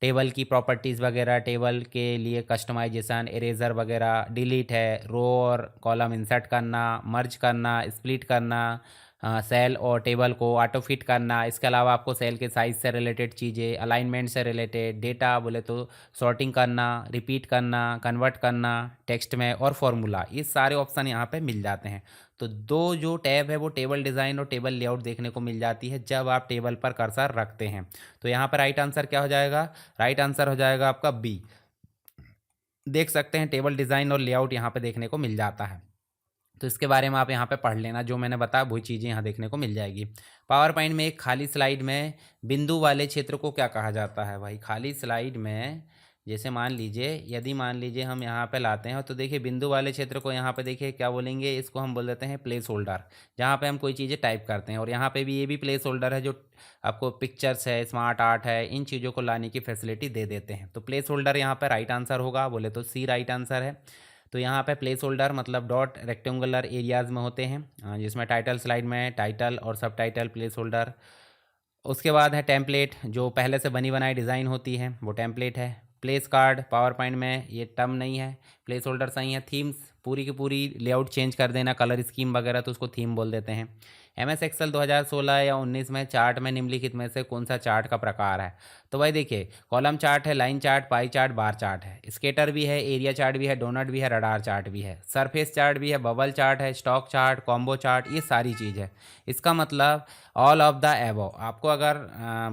Speaker 1: टेबल की प्रॉपर्टीज़ वगैरह, टेबल के लिए कस्टमाइजेशन, इरेजर वगैरह, डिलीट है, रो और कॉलम इंसर्ट करना, मर्ज करना, स्प्लिट करना, सेल और टेबल को ऑटो फिट करना। इसके अलावा आपको सेल के साइज़ से रिलेटेड चीज़ें, अलाइनमेंट से रिलेटेड डेटा बोले तो सॉर्टिंग करना, रिपीट करना, कन्वर्ट करना टेक्स्ट में, और फॉर्मूला, ये सारे ऑप्शन यहाँ पे मिल जाते हैं। तो दो जो टैब है वो टेबल डिज़ाइन और टेबल लेआउट देखने को मिल जाती है जब आप टेबल पर कर्सर रखते हैं। तो यहाँ पर राइट आंसर क्या हो जाएगा, राइट आंसर हो जाएगा आपका बी। देख सकते हैं टेबल डिज़ाइन और लेआउट यहाँ पे देखने को मिल जाता है। तो इसके बारे में आप यहाँ पे पढ़ लेना, जो मैंने बताया वही चीज़ें यहाँ देखने को मिल जाएगी। पावर पॉइंट में एक खाली स्लाइड में बिंदु वाले क्षेत्र को क्या कहा जाता है भाई। खाली स्लाइड में जैसे मान लीजिए, यदि मान लीजिए हम यहाँ पे लाते हैं तो देखिए बिंदु वाले क्षेत्र को यहाँ पे देखिए क्या बोलेंगे, इसको हम बोल देते हैं प्लेस होल्डर, जहाँ पे हम कोई चीज़ें टाइप करते हैं। और यहाँ पे भी ये भी प्लेस होल्डर है जो आपको पिक्चर्स है, स्मार्ट आर्ट है, इन चीज़ों को लाने की फैसिलिटी दे देते हैं। तो प्लेस होल्डर यहाँ पर राइट आंसर होगा, बोले तो सी राइट आंसर है। तो यहाँ पे प्लेस होल्डर मतलब डॉट रेक्टेंगुलर एरियाज़ में होते हैं, जिसमें टाइटल स्लाइड में टाइटल और सब टाइटल प्लेस होल्डर। उसके बाद है टेम्पलेट, जो पहले से बनी बनाई डिज़ाइन होती है वो टेम्पलेट है। प्लेस कार्ड पावर पॉइंट में ये टर्म नहीं है, प्लेस होल्डर सही है। थीम्स, पूरी की पूरी लेआउट चेंज कर देना, कलर स्कीम वगैरह, तो उसको थीम बोल देते हैं। एम एस एक्सेल 2016 या 19 में चार्ट में निम्नलिखित में से कौन सा चार्ट का प्रकार है। तो भाई देखिए कॉलम चार्ट है, line chart, pie chart, bar chart है, स्केटर भी है, एरिया चार्ट भी है, डोनट भी है, रडार चार्ट भी है, सरफेस चार्ट भी है, बबल चार्ट है, स्टॉक चार्ट, कॉम्बो चार्ट, ये सारी चीज़ है। इसका मतलब ऑल ऑफ द एबव। आपको अगर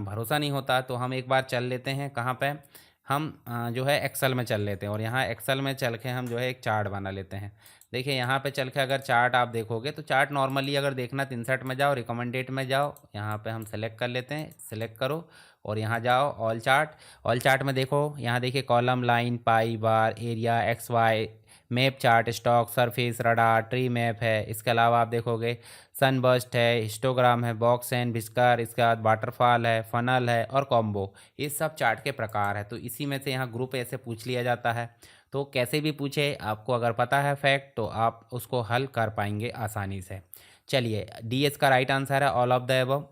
Speaker 1: भरोसा नहीं होता तो हम एक बार चल लेते हैं कहाँ पे, हम जो है एक्सेल में चल लेते हैं, और यहाँ एक्सेल में चल के हम जो है एक चार्ट बना लेते हैं। देखिए यहाँ पे चल के अगर चार्ट आप देखोगे तो चार्ट नॉर्मली अगर देखना तो इंसर्ट में जाओ, रिकमेंडेड में जाओ, यहाँ पे हम सेलेक्ट कर लेते हैं, सेलेक्ट करो और यहाँ जाओ ऑल चार्ट। ऑल चार्ट में देखो, यहाँ देखिए column, line, pie, bar, area, X Y, map chart, stock, surface, radar, tree map है। इसके अलावा आप देखोगे सनबर्स्ट है, हिस्टोग्राम है, बॉक्स एंड विस्कर, इसके बाद वाटरफॉल है, फनल है और कॉम्बो, ये सब चार्ट के प्रकार है। तो इसी में से यहाँ ग्रुप ऐसे पूछ लिया जाता है। तो कैसे भी पूछे, आपको अगर पता है फैक्ट तो आप उसको हल कर पाएंगे आसानी से। चलिए डी इसका राइट आंसर है, all of the above.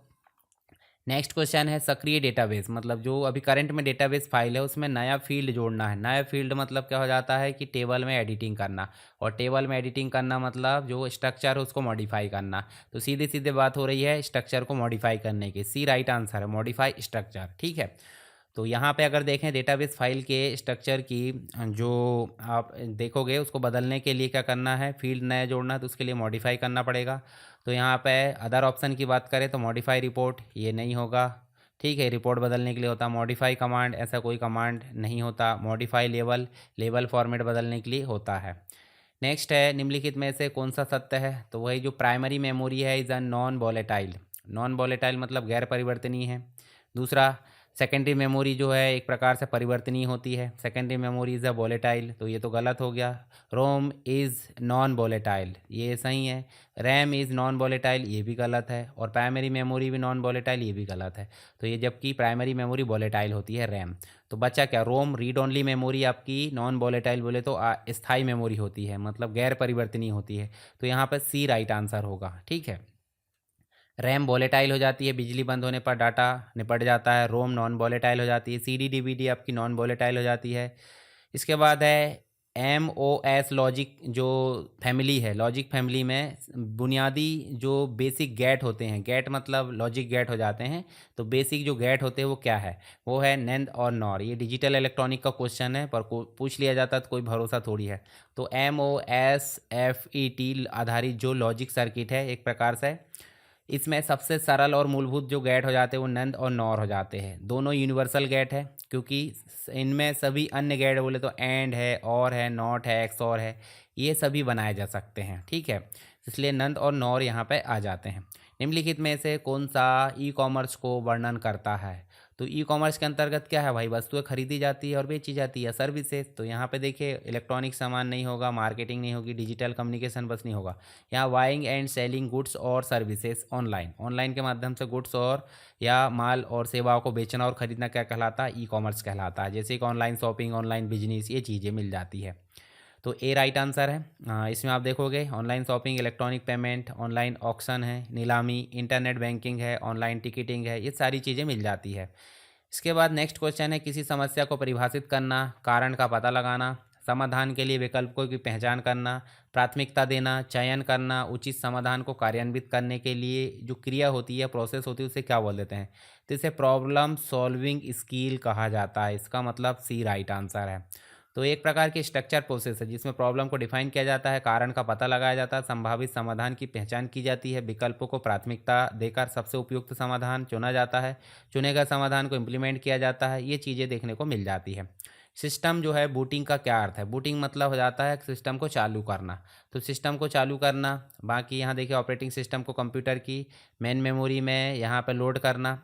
Speaker 1: Next question है सक्रिय डेटाबेस, मतलब जो अभी करंट में डेटाबेस फाइल है उसमें नया फील्ड जोड़ना है। नया फील्ड मतलब क्या हो जाता है कि टेबल में एडिटिंग करना, और टेबल में एडिटिंग करना मतलब जो स्ट्रक्चर है उसको मॉडिफाई करना। तो सीधे सीधे बात हो रही है स्ट्रक्चर को मॉडिफाई करने की, सी राइट आंसर है, मॉडिफाई स्ट्रक्चर। ठीक है, तो यहाँ पे अगर देखें डेटाबेस फाइल के स्ट्रक्चर की जो आप देखोगे उसको बदलने के लिए क्या करना है, फील्ड नया जोड़ना है तो उसके लिए मॉडिफाई करना पड़ेगा। तो यहाँ पे अदर ऑप्शन की बात करें तो मॉडिफाई रिपोर्ट, ये नहीं होगा। ठीक है, रिपोर्ट बदलने के लिए होता मॉडिफाई कमांड, ऐसा कोई कमांड नहीं होता। मॉडिफाई लेवल, लेवल फॉर्मेट बदलने के लिए होता है। नेक्स्ट है निम्नलिखित में से कौन सा सत्य है, तो वही जो प्राइमरी मेमोरी है is a non volatile. Non volatile मतलब गैर परिवर्तनीय है। दूसरा, सेकेंडरी मेमोरी जो है एक प्रकार से परिवर्तनीय होती है, secondary memory is a volatile, तो ये तो गलत हो गया। रोम इज़ नॉन वॉलेटाइल, ये सही है। रैम इज़ नॉन वॉलेटाइल, ये भी गलत है। और प्राइमरी मेमोरी भी नॉन वॉलेटाइल, ये भी गलत है। तो ये जबकि प्राइमरी मेमोरी वॉलेटाइल होती है रैम। तो बच्चा क्या, रोम रीड ओनली मेमोरी आपकी नॉन वॉलेटाइल बोले तो स्थायी मेमोरी होती है, मतलब गैर परिवर्तनीय होती है। तो यहाँ पर सी राइट आंसर होगा। ठीक है, रैम वॉलेटाइल हो जाती है, बिजली बंद होने पर डाटा निपट जाता है। रोम नॉन वॉलेटाइल हो जाती है। सीडी डीवीडी आपकी नॉन वॉलेटाइल हो जाती है। इसके बाद है एम ओ एस लॉजिक जो फैमिली है, लॉजिक फैमिली में बुनियादी जो बेसिक गेट होते हैं, गेट मतलब लॉजिक गेट हो जाते हैं, तो बेसिक जो गेट होते हैं वो क्या है, वो है नेंद और नॉर। ये डिजिटल इलेक्ट्रॉनिक का क्वेश्चन है, पर पूछ लिया जाता है तो कोई भरोसा थोड़ी है। तो M O S F E T आधारित जो लॉजिक सर्किट है एक प्रकार से इसमें सबसे सरल और मूलभूत जो गेट हो जाते हैं वो नंद और नॉर हो जाते हैं। दोनों यूनिवर्सल गेट है, क्योंकि इनमें सभी अन्य गेट बोले तो एंड है, और है, नॉट है, एक्स और है, ये सभी बनाए जा सकते हैं। ठीक है, इसलिए नंद और नॉर यहाँ पे आ जाते हैं। निम्नलिखित में से कौन सा ई कॉमर्स को वर्णन करता है? तो ई कॉमर्स के अंतर्गत क्या है भाई? वस्तुएं खरीदी जाती है और बेची जाती है, सर्विसेज। तो यहाँ पे देखिए इलेक्ट्रॉनिक सामान नहीं होगा, मार्केटिंग नहीं होगी, डिजिटल कम्युनिकेशन बस नहीं होगा। यहाँ बाइंग एंड सेलिंग गुड्स और सर्विसेज ऑनलाइन, ऑनलाइन के माध्यम से गुड्स और या माल और सेवाओं को बेचना और खरीदना क्या कहलाता है? ई कॉमर्स कहलाता है। जैसे कि ऑनलाइन शॉपिंग, ऑनलाइन बिजनेस, ये चीज़ें मिल जाती है। तो ए राइट आंसर है। इसमें आप देखोगे online shopping, electronic payment, online auction है, नीलामी, इंटरनेट बैंकिंग है, ऑनलाइन टिकटिंग है, ये सारी चीज़ें मिल जाती है। इसके बाद नेक्स्ट क्वेश्चन है, किसी समस्या को परिभाषित करना, कारण का पता लगाना, समाधान के लिए विकल्पों की पहचान करना, प्राथमिकता देना, चयन करना, उचित समाधान को कार्यान्वित करने के लिए जो क्रिया होती है, प्रोसेस होती है, उसे क्या बोल देते हैं? तो इसे प्रॉब्लम सॉल्विंग स्किल कहा जाता है। इसका मतलब सी राइट आंसर है। तो एक प्रकार की स्ट्रक्चर प्रोसेस है जिसमें प्रॉब्लम को डिफाइन किया जाता है, कारण का पता लगाया जाता है, संभावित समाधान की पहचान की जाती है, विकल्पों को प्राथमिकता देकर सबसे उपयुक्त समाधान चुना जाता है, चुने गए समाधान को इम्प्लीमेंट किया जाता है। ये चीज़ें देखने को मिल जाती है। सिस्टम जो है, बूटिंग का क्या अर्थ है? बूटिंग मतलब हो जाता है सिस्टम को चालू करना। तो सिस्टम को चालू करना, बाकी यहाँ देखिए ऑपरेटिंग सिस्टम को कंप्यूटर की मेन मेमोरी में यहाँ पर लोड करना।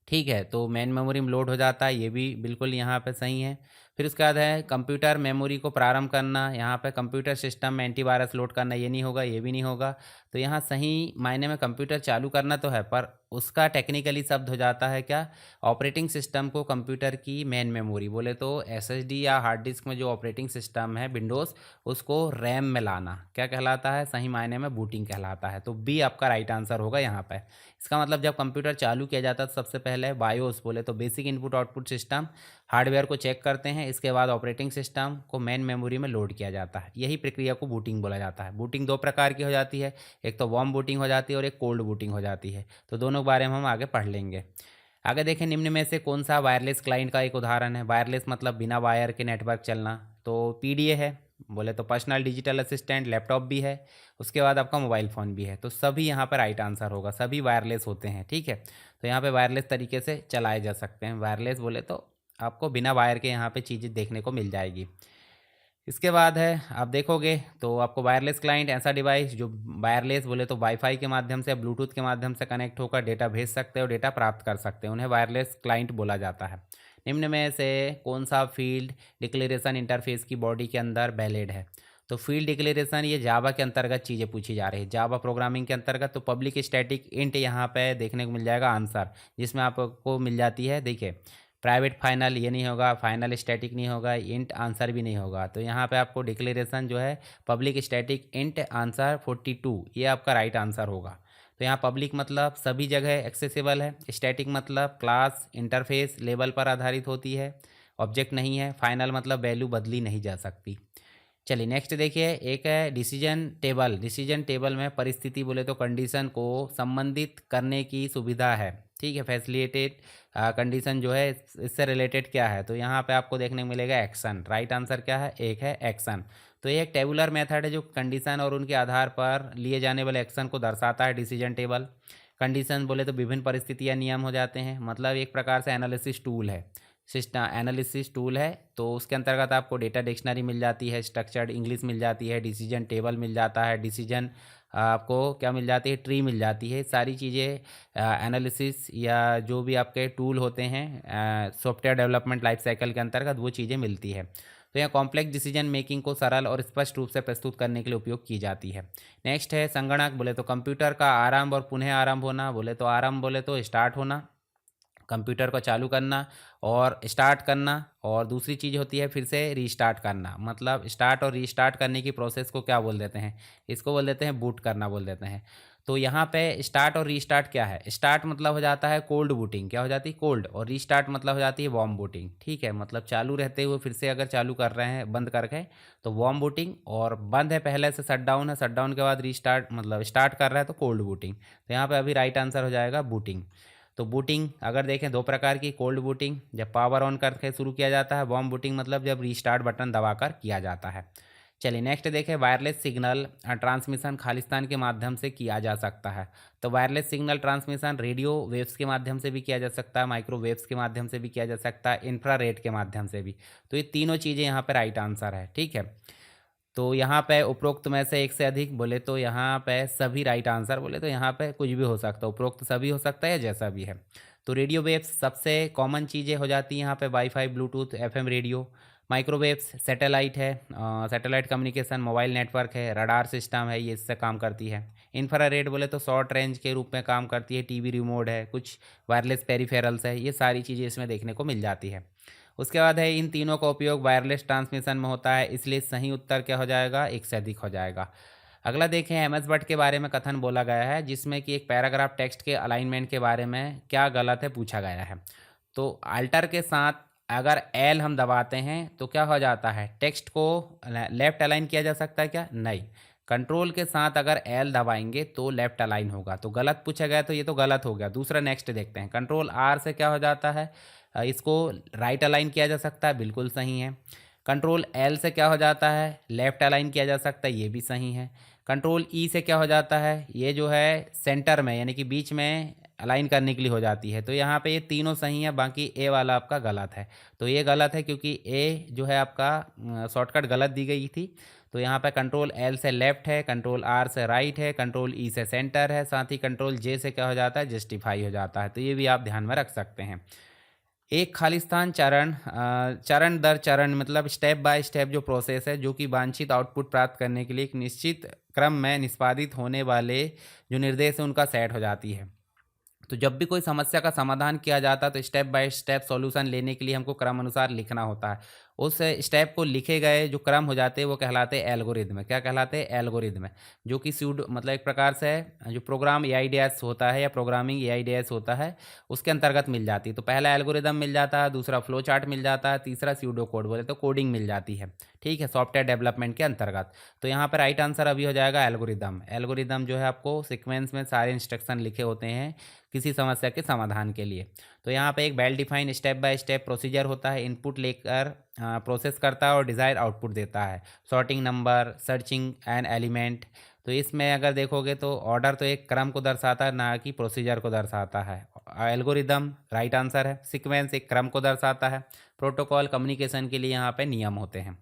Speaker 1: ठीक है, तो मेन मेमोरी में लोड हो जाता है, ये भी बिल्कुल यहाँ पे सही है। फिर उसके बाद है कंप्यूटर मेमोरी को प्रारंभ करना, यहाँ पे कंप्यूटर सिस्टम में एंटीवायरस लोड करना, ये नहीं होगा, ये भी नहीं होगा। तो यहाँ सही मायने में कंप्यूटर चालू करना तो है, पर उसका टेक्निकली शब्द हो जाता है क्या? ऑपरेटिंग सिस्टम को कंप्यूटर की मेन मेमोरी, बोले तो एसएसडी या हार्ड डिस्क में जो ऑपरेटिंग सिस्टम है विंडोज़, उसको रैम में लाना क्या कहलाता है? सही मायने में बूटिंग कहलाता है। तो बी आपका राइट आंसर होगा यहाँ पे। इसका मतलब जब कंप्यूटर चालू किया जाता है तो सबसे पहले बायोस, बोले तो basic input output system, hardware को चेक करते हैं, इसके बाद ऑपरेटिंग सिस्टम को मेन मेमोरी में लोड किया जाता है। यही प्रक्रिया को बूटिंग बोला जाता है। बूटिंग दो प्रकार की हो जाती है, एक तो वार्म बूटिंग हो जाती है और एक कोल्ड बूटिंग हो जाती है। तो दोनों के बारे में हम आगे पढ़ लेंगे। आगे देखें, निम्न में से कौन सा वायरलेस क्लाइंट का एक उदाहरण है? वायरलेस मतलब बिना वायर के नेटवर्क चलना। तो पीडीए है, बोले तो पर्सनल डिजिटल असिस्टेंट, लैपटॉप भी है, उसके बाद आपका मोबाइल फ़ोन भी है। तो सभी यहाँ पर राइट आंसर होगा, सभी वायरलेस होते हैं। ठीक है, तो यहाँ पे वायरलेस तरीके से चलाए जा सकते हैं। वायरलेस बोले तो आपको बिना वायर के यहाँ पे चीज़ें देखने को मिल जाएगी। इसके बाद है, आप देखोगे तो आपको वायरलेस क्लाइंट ऐसा डिवाइस जो वायरलेस बोले तो वाईफाई के माध्यम से, ब्लूटूथ के माध्यम से कनेक्ट होकर डेटा भेज सकते हैं और डेटा प्राप्त कर सकते हैं, उन्हें वायरलेस क्लाइंट बोला जाता है। निम्न में से कौन सा फील्ड डिक्लेरेशन इंटरफेस की बॉडी के अंदर वैलिड है? तो फील्ड डिक्लेरेशन ये जावा के अंतर्गत चीज़ें पूछी जा रही है, जावा प्रोग्रामिंग के अंतर्गत। तो पब्लिक स्टैटिक इंट यहाँ पे देखने को मिल जाएगा आंसर, जिसमें आपको मिल जाती है, देखिए प्राइवेट फाइनल ये नहीं होगा, फाइनल स्टैटिक नहीं होगा, इंट आंसर भी नहीं होगा। तो यहाँ पे आपको डिक्लेरेशन जो है पब्लिक स्टैटिक इंट आंसर 42, ये आपका राइट आंसर होगा। तो यहाँ पब्लिक मतलब सभी जगह एक्सेसिबल है, स्टैटिक मतलब क्लास इंटरफेस लेवल पर आधारित होती है, ऑब्जेक्ट नहीं है, फाइनल मतलब वैल्यू बदली नहीं जा सकती। चलिए नेक्स्ट देखिए, एक है डिसीजन टेबल। डिसीजन टेबल में परिस्थिति बोले तो कंडीशन को संबंधित करने की सुविधा है। ठीक है, फैसिलिटेट कंडीशन जो है इससे रिलेटेड क्या है? तो यहाँ पे आपको देखने को मिलेगा एक्शन। राइट आंसर क्या है? एक है एक्शन। तो ये एक टेबुलर मेथड है जो कंडीशन और उनके आधार पर लिए जाने वाले एक्शन को दर्शाता है, डिसीजन टेबल। कंडीशन बोले तो विभिन्न परिस्थितियाँ नियम हो जाते हैं, मतलब एक प्रकार से एनालिसिस टूल है, सिस्टम एनालिसिस टूल है। तो उसके अंतर्गत आपको डेटा डिक्शनरी मिल जाती है, स्ट्रक्चर्ड इंग्लिश मिल जाती है, डिसीजन टेबल मिल जाता है, डिसीजन आपको क्या मिल जाती है? ट्री मिल जाती है। सारी चीज़ें एनालिसिस या जो भी आपके टूल होते हैं सॉफ्टवेयर डेवलपमेंट लाइफ साइकिल के अंतर्गत, वो चीज़ें मिलती है। तो यहाँ कॉम्प्लेक्स डिसीजन मेकिंग को सरल और स्पष्ट रूप से प्रस्तुत करने के लिए उपयोग की जाती है। नेक्स्ट है संगणक, बोले तो कंप्यूटर का आरंभ और पुनः आरंभ होना। बोले तो आरंभ बोले तो स्टार्ट होना, कंप्यूटर को चालू करना और स्टार्ट करना, और दूसरी चीज़ होती है फिर से रीस्टार्ट करना। मतलब स्टार्ट और रीस्टार्ट करने की प्रोसेस को क्या बोल देते हैं? इसको बोल देते हैं बूट करना बोल देते हैं। तो यहाँ पे स्टार्ट और रीस्टार्ट क्या है? स्टार्ट मतलब हो जाता है कोल्ड बूटिंग, क्या हो जाती है? कोल्ड। और रीस्टार्ट मतलब हो जाती है वार्म बूटिंग। ठीक है, मतलब चालू रहते हुए फिर से अगर चालू कर रहे हैं बंद करके तो वार्म बूटिंग, और बंद है पहले से शट डाउन है, शट डाउन के बाद रीस्टार्ट मतलब स्टार्ट कर रहा है तो कोल्ड बूटिंग। तो यहाँ पे अभी राइट आंसर हो जाएगा बूटिंग। तो बूटिंग अगर देखें दो प्रकार की, कोल्ड बूटिंग जब पावर ऑन करके शुरू किया जाता है, वार्म बूटिंग मतलब जब रीस्टार्ट बटन दबाकर किया जाता है। चलिए नेक्स्ट देखें, वायरलेस सिग्नल ट्रांसमिशन खालिस्तान के माध्यम से किया जा सकता है। तो wireless signal transmission radio waves के माध्यम से भी किया जा सकता है, माइक्रोवेव्स के माध्यम से भी किया जा सकता है, इंफ्रारेड के माध्यम से भी। तो ये तीनों चीज़ें यहाँ पर राइट आंसर है, ठीक है। तो यहाँ पे उपरोक्त में से एक से अधिक बोले तो यहाँ पे सभी राइट आंसर, बोले तो यहाँ पे कुछ भी हो सकता है, उपरोक्त सभी हो सकता है या जैसा भी है। तो रेडियो वेव्स सबसे कॉमन चीज़ें हो जाती हैं यहाँ पे, wifi, Bluetooth, FM radio. Microwaves satellite है, सैटेलाइट कम्युनिकेशन, मोबाइल नेटवर्क है, रडार सिस्टम है, ये इससे काम करती है। इंफ्रारेड बोले तो शॉर्ट रेंज के रूप में काम करती है, टीवी रिमोट है, कुछ वायरलेस पेरिफेरल्स है, ये सारी चीज़ें इसमें देखने को मिल जाती है। उसके बाद है, इन तीनों का उपयोग वायरलेस ट्रांसमिशन में होता है, इसलिए सही उत्तर क्या हो जाएगा, एक से अधिक हो जाएगा। अगला देखें, एमएस वर्ड के बारे में कथन बोला गया है, जिसमें कि एक पैराग्राफ टेक्स्ट के अलाइनमेंट के बारे में क्या गलत है पूछा गया है। तो अल्टर के साथ अगर एल हम दबाते हैं तो क्या हो जाता है, टेक्स्ट को लेफ्ट अलाइन किया जा सकता है क्या, नहीं। कंट्रोल के साथ अगर एल दबाएंगे तो लेफ्ट अलाइन होगा, तो गलत पूछा गया, तो ये तो गलत हो गया। दूसरा नेक्स्ट देखते हैं, कंट्रोल आर से क्या हो जाता है, इसको राइट अलाइन किया जा सकता है, बिल्कुल सही है। कंट्रोल एल से क्या हो जाता है, लेफ्ट अलाइन किया जा सकता है, ये भी सही है। कंट्रोल ई से क्या हो जाता है, ये जो है सेंटर में यानी कि बीच में अलाइन करने के लिए हो जाती है। तो यहाँ पे ये तीनों सही है, बाकी ए वाला आपका गलत है। तो ये गलत है क्योंकि ए जो है आपका शॉर्टकट गलत दी गई थी। तो यहाँ पे कंट्रोल एल से लेफ्ट है, कंट्रोल आर से राइट है, कंट्रोल ई से सेंटर है, साथ ही कंट्रोल जे से क्या हो जाता है, जस्टिफाई हो जाता है। तो ये भी आप ध्यान में रख सकते हैं। एक खालिस्तान चरण, चरण दर चरण मतलब स्टेप बाय स्टेप जो प्रोसेस है, जो कि वांछित आउटपुट प्राप्त करने के लिए एक निश्चित क्रम में निष्पादित होने वाले जो निर्देश है उनका सेट हो जाती है। तो जब भी कोई समस्या का समाधान किया जाता है तो स्टेप बाय स्टेप सॉल्यूशन लेने के लिए हमको क्रम अनुसार लिखना होता है। उस स्टेप को लिखे गए जो क्रम हो जाते हैं वो कहलाते हैं एल्गोरिदम। क्या कहलाते हैं, एल्गोरिदम, जो कि सूडो मतलब एक प्रकार से जो प्रोग्राम एआईडीएस होता है या प्रोग्रामिंग एआईडीएस होता है उसके अंतर्गत मिल जाती है। तो पहला एल्गोरिदम मिल जाता है, दूसरा फ्लो चार्ट मिल जाता है, तीसरा सूडो कोड बोले तो कोडिंग मिल जाती है, ठीक है, सॉफ्टवेयर डेवलपमेंट के अंतर्गत। तो यहाँ पर राइट आंसर अभी हो जाएगा एल्गोरिदम। एल्गोरिदम जो है आपको सीक्वेंस में सारे इंस्ट्रक्शन लिखे होते हैं किसी समस्या के समाधान के लिए। तो यहाँ पे एक well defined step by step procedure होता है, इनपुट लेकर प्रोसेस करता है और डिज़ायर्ड आउटपुट देता है। Sorting number, searching an element. तो इसमें अगर देखोगे तो ऑर्डर तो एक क्रम को दर्शाता है, ना कि प्रोसीजर को दर्शाता है। एल्गोरिदम राइट आंसर है। सीक्वेंस एक क्रम को दर्शाता है। प्रोटोकॉल कम्युनिकेशन के लिए यहाँ पे नियम होते हैं।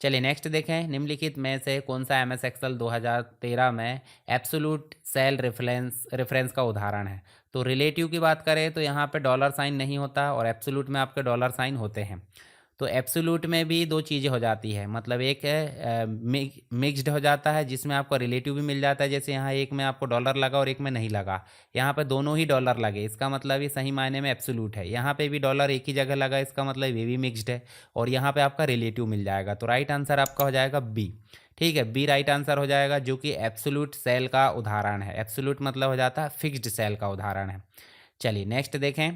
Speaker 1: चलिए नेक्स्ट देखें, निम्नलिखित में से कौन सा एम एस एक्सेल 2013 में एब्सोल्यूट सेल रेफरेंस का उदाहरण है। तो रिलेटिव की बात करें तो यहाँ पे डॉलर साइन नहीं होता और एब्सोल्यूट में आपके डॉलर साइन होते हैं। तो एब्सोल्यूट में भी दो चीज़ें हो जाती है, मतलब एक है मिक्स्ड हो जाता है जिसमें आपको रिलेटिव भी मिल जाता है, जैसे यहाँ एक में आपको डॉलर लगा और एक में नहीं लगा, यहाँ पे दोनों ही डॉलर लगे, इसका मतलब ये सही मायने में एब्सोल्यूट है। यहाँ पे भी डॉलर एक ही जगह लगा, इसका मतलब ये भी मिक्स्ड है, और यहाँ पे आपका रिलेटिव मिल जाएगा। तो राइट आंसर आपका हो जाएगा बी, ठीक है, बी राइट आंसर हो जाएगा, जो कि एब्सोल्यूट सेल का उदाहरण है। एब्सोल्यूट मतलब हो जाता है फिक्स्ड सेल का उदाहरण है। चलिए नेक्स्ट देखें,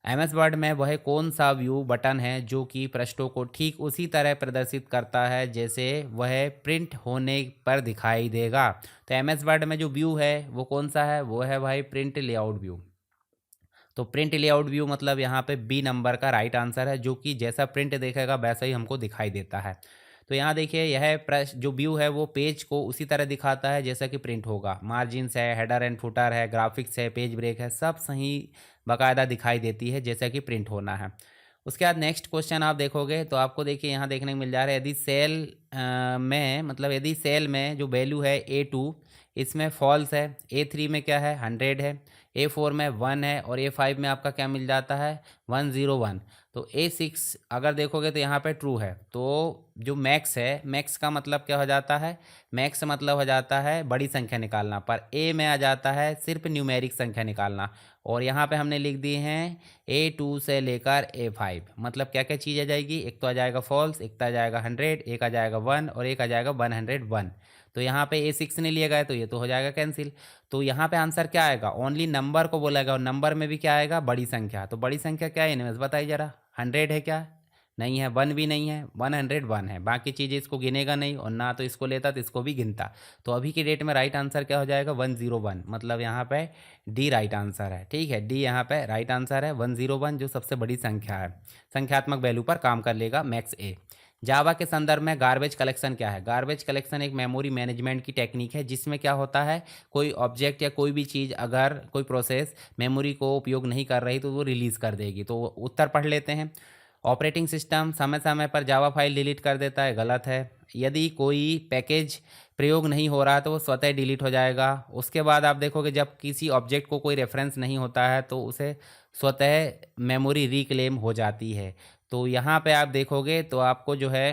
Speaker 1: एमएस वर्ड में वह कौन सा व्यू बटन है जो कि पृष्ठों को ठीक उसी तरह प्रदर्शित करता है जैसे वह प्रिंट होने पर दिखाई देगा। तो एमएस वर्ड में जो व्यू है वो कौन सा है, वो है भाई प्रिंट लेआउट व्यू। तो प्रिंट लेआउट व्यू मतलब यहाँ पे बी नंबर का राइट आंसर है, जो कि जैसा प्रिंट देखेगा वैसा ही हमको दिखाई देता है। तो यहाँ देखिए, यह जो व्यू है वो पेज को उसी तरह दिखाता है जैसा कि प्रिंट होगा। मार्जिन्स है, हेडर एंड फुटर है, ग्राफिक्स है, पेज ब्रेक है, सब सही बाकायदा दिखाई देती है जैसा कि प्रिंट होना है। उसके बाद नेक्स्ट क्वेश्चन आप देखोगे तो आपको देखिए यहाँ देखने को मिल जा रहा है, यदि सेल में मतलब यदि सेल में जो वैल्यू है A2 इसमें फॉल्स है, A3 में क्या है 100 है, A4 में 1 है, और A5 में आपका क्या मिल जाता है 101। तो A6 अगर देखोगे तो यहाँ पे ट्रू है। तो जो मैक्स है, मैक्स का मतलब क्या हो जाता है, मैक्स मतलब हो जाता है बड़ी संख्या निकालना, पर ए में आ जाता है सिर्फ न्यूमेरिक संख्या निकालना। और यहाँ पे हमने लिख दिए हैं A2 से लेकर A5, मतलब क्या क्या चीज़ आ जाएगी, एक तो आ जाएगा फॉल्स, एक तो आ जाएगा 100, एक आ जाएगा 1 और एक आ जाएगा 101। तो यहाँ पे A6 ने लिया गया तो ये तो हो जाएगा कैंसिल। तो यहाँ पे आंसर क्या आएगा, ओनली नंबर को बोलेगा, और नंबर में भी क्या आएगा बड़ी संख्या। तो बड़ी संख्या क्या है इनमें बताइए जरा, 100 है क्या, नहीं है, 1 भी नहीं है, 101 है, बाकी चीज़ें इसको गिनेगा नहीं, और ना तो इसको लेता तो इसको भी गिनता। तो अभी की डेट में राइट आंसर क्या हो जाएगा 101, मतलब यहाँ पे डी राइट आंसर है, ठीक है, डी यहाँ पे राइट आंसर है 101, जो सबसे बड़ी संख्या है, संख्यात्मक वैल्यू पर काम कर लेगा मैक्स ए। जावा के संदर्भ में गार्बेज कलेक्शन क्या है? गार्बेज कलेक्शन एक मेमोरी मैनेजमेंट की टेक्निक है, जिसमें क्या होता है, कोई ऑब्जेक्ट या कोई भी चीज़, अगर कोई प्रोसेस मेमोरी को उपयोग नहीं कर रही तो वो रिलीज़ कर देगी। तो उत्तर पढ़ लेते हैं। ऑपरेटिंग सिस्टम समय समय पर जावा फाइल डिलीट कर देता है, गलत है। यदि कोई पैकेज प्रयोग नहीं हो रहा तो वो स्वतः डिलीट हो जाएगा। उसके बाद आप देखोगे जब किसी ऑब्जेक्ट को कोई रेफरेंस नहीं होता है तो उसे स्वतः मेमोरी रिक्लेम हो जाती है। तो यहाँ पे आप देखोगे तो आपको जो है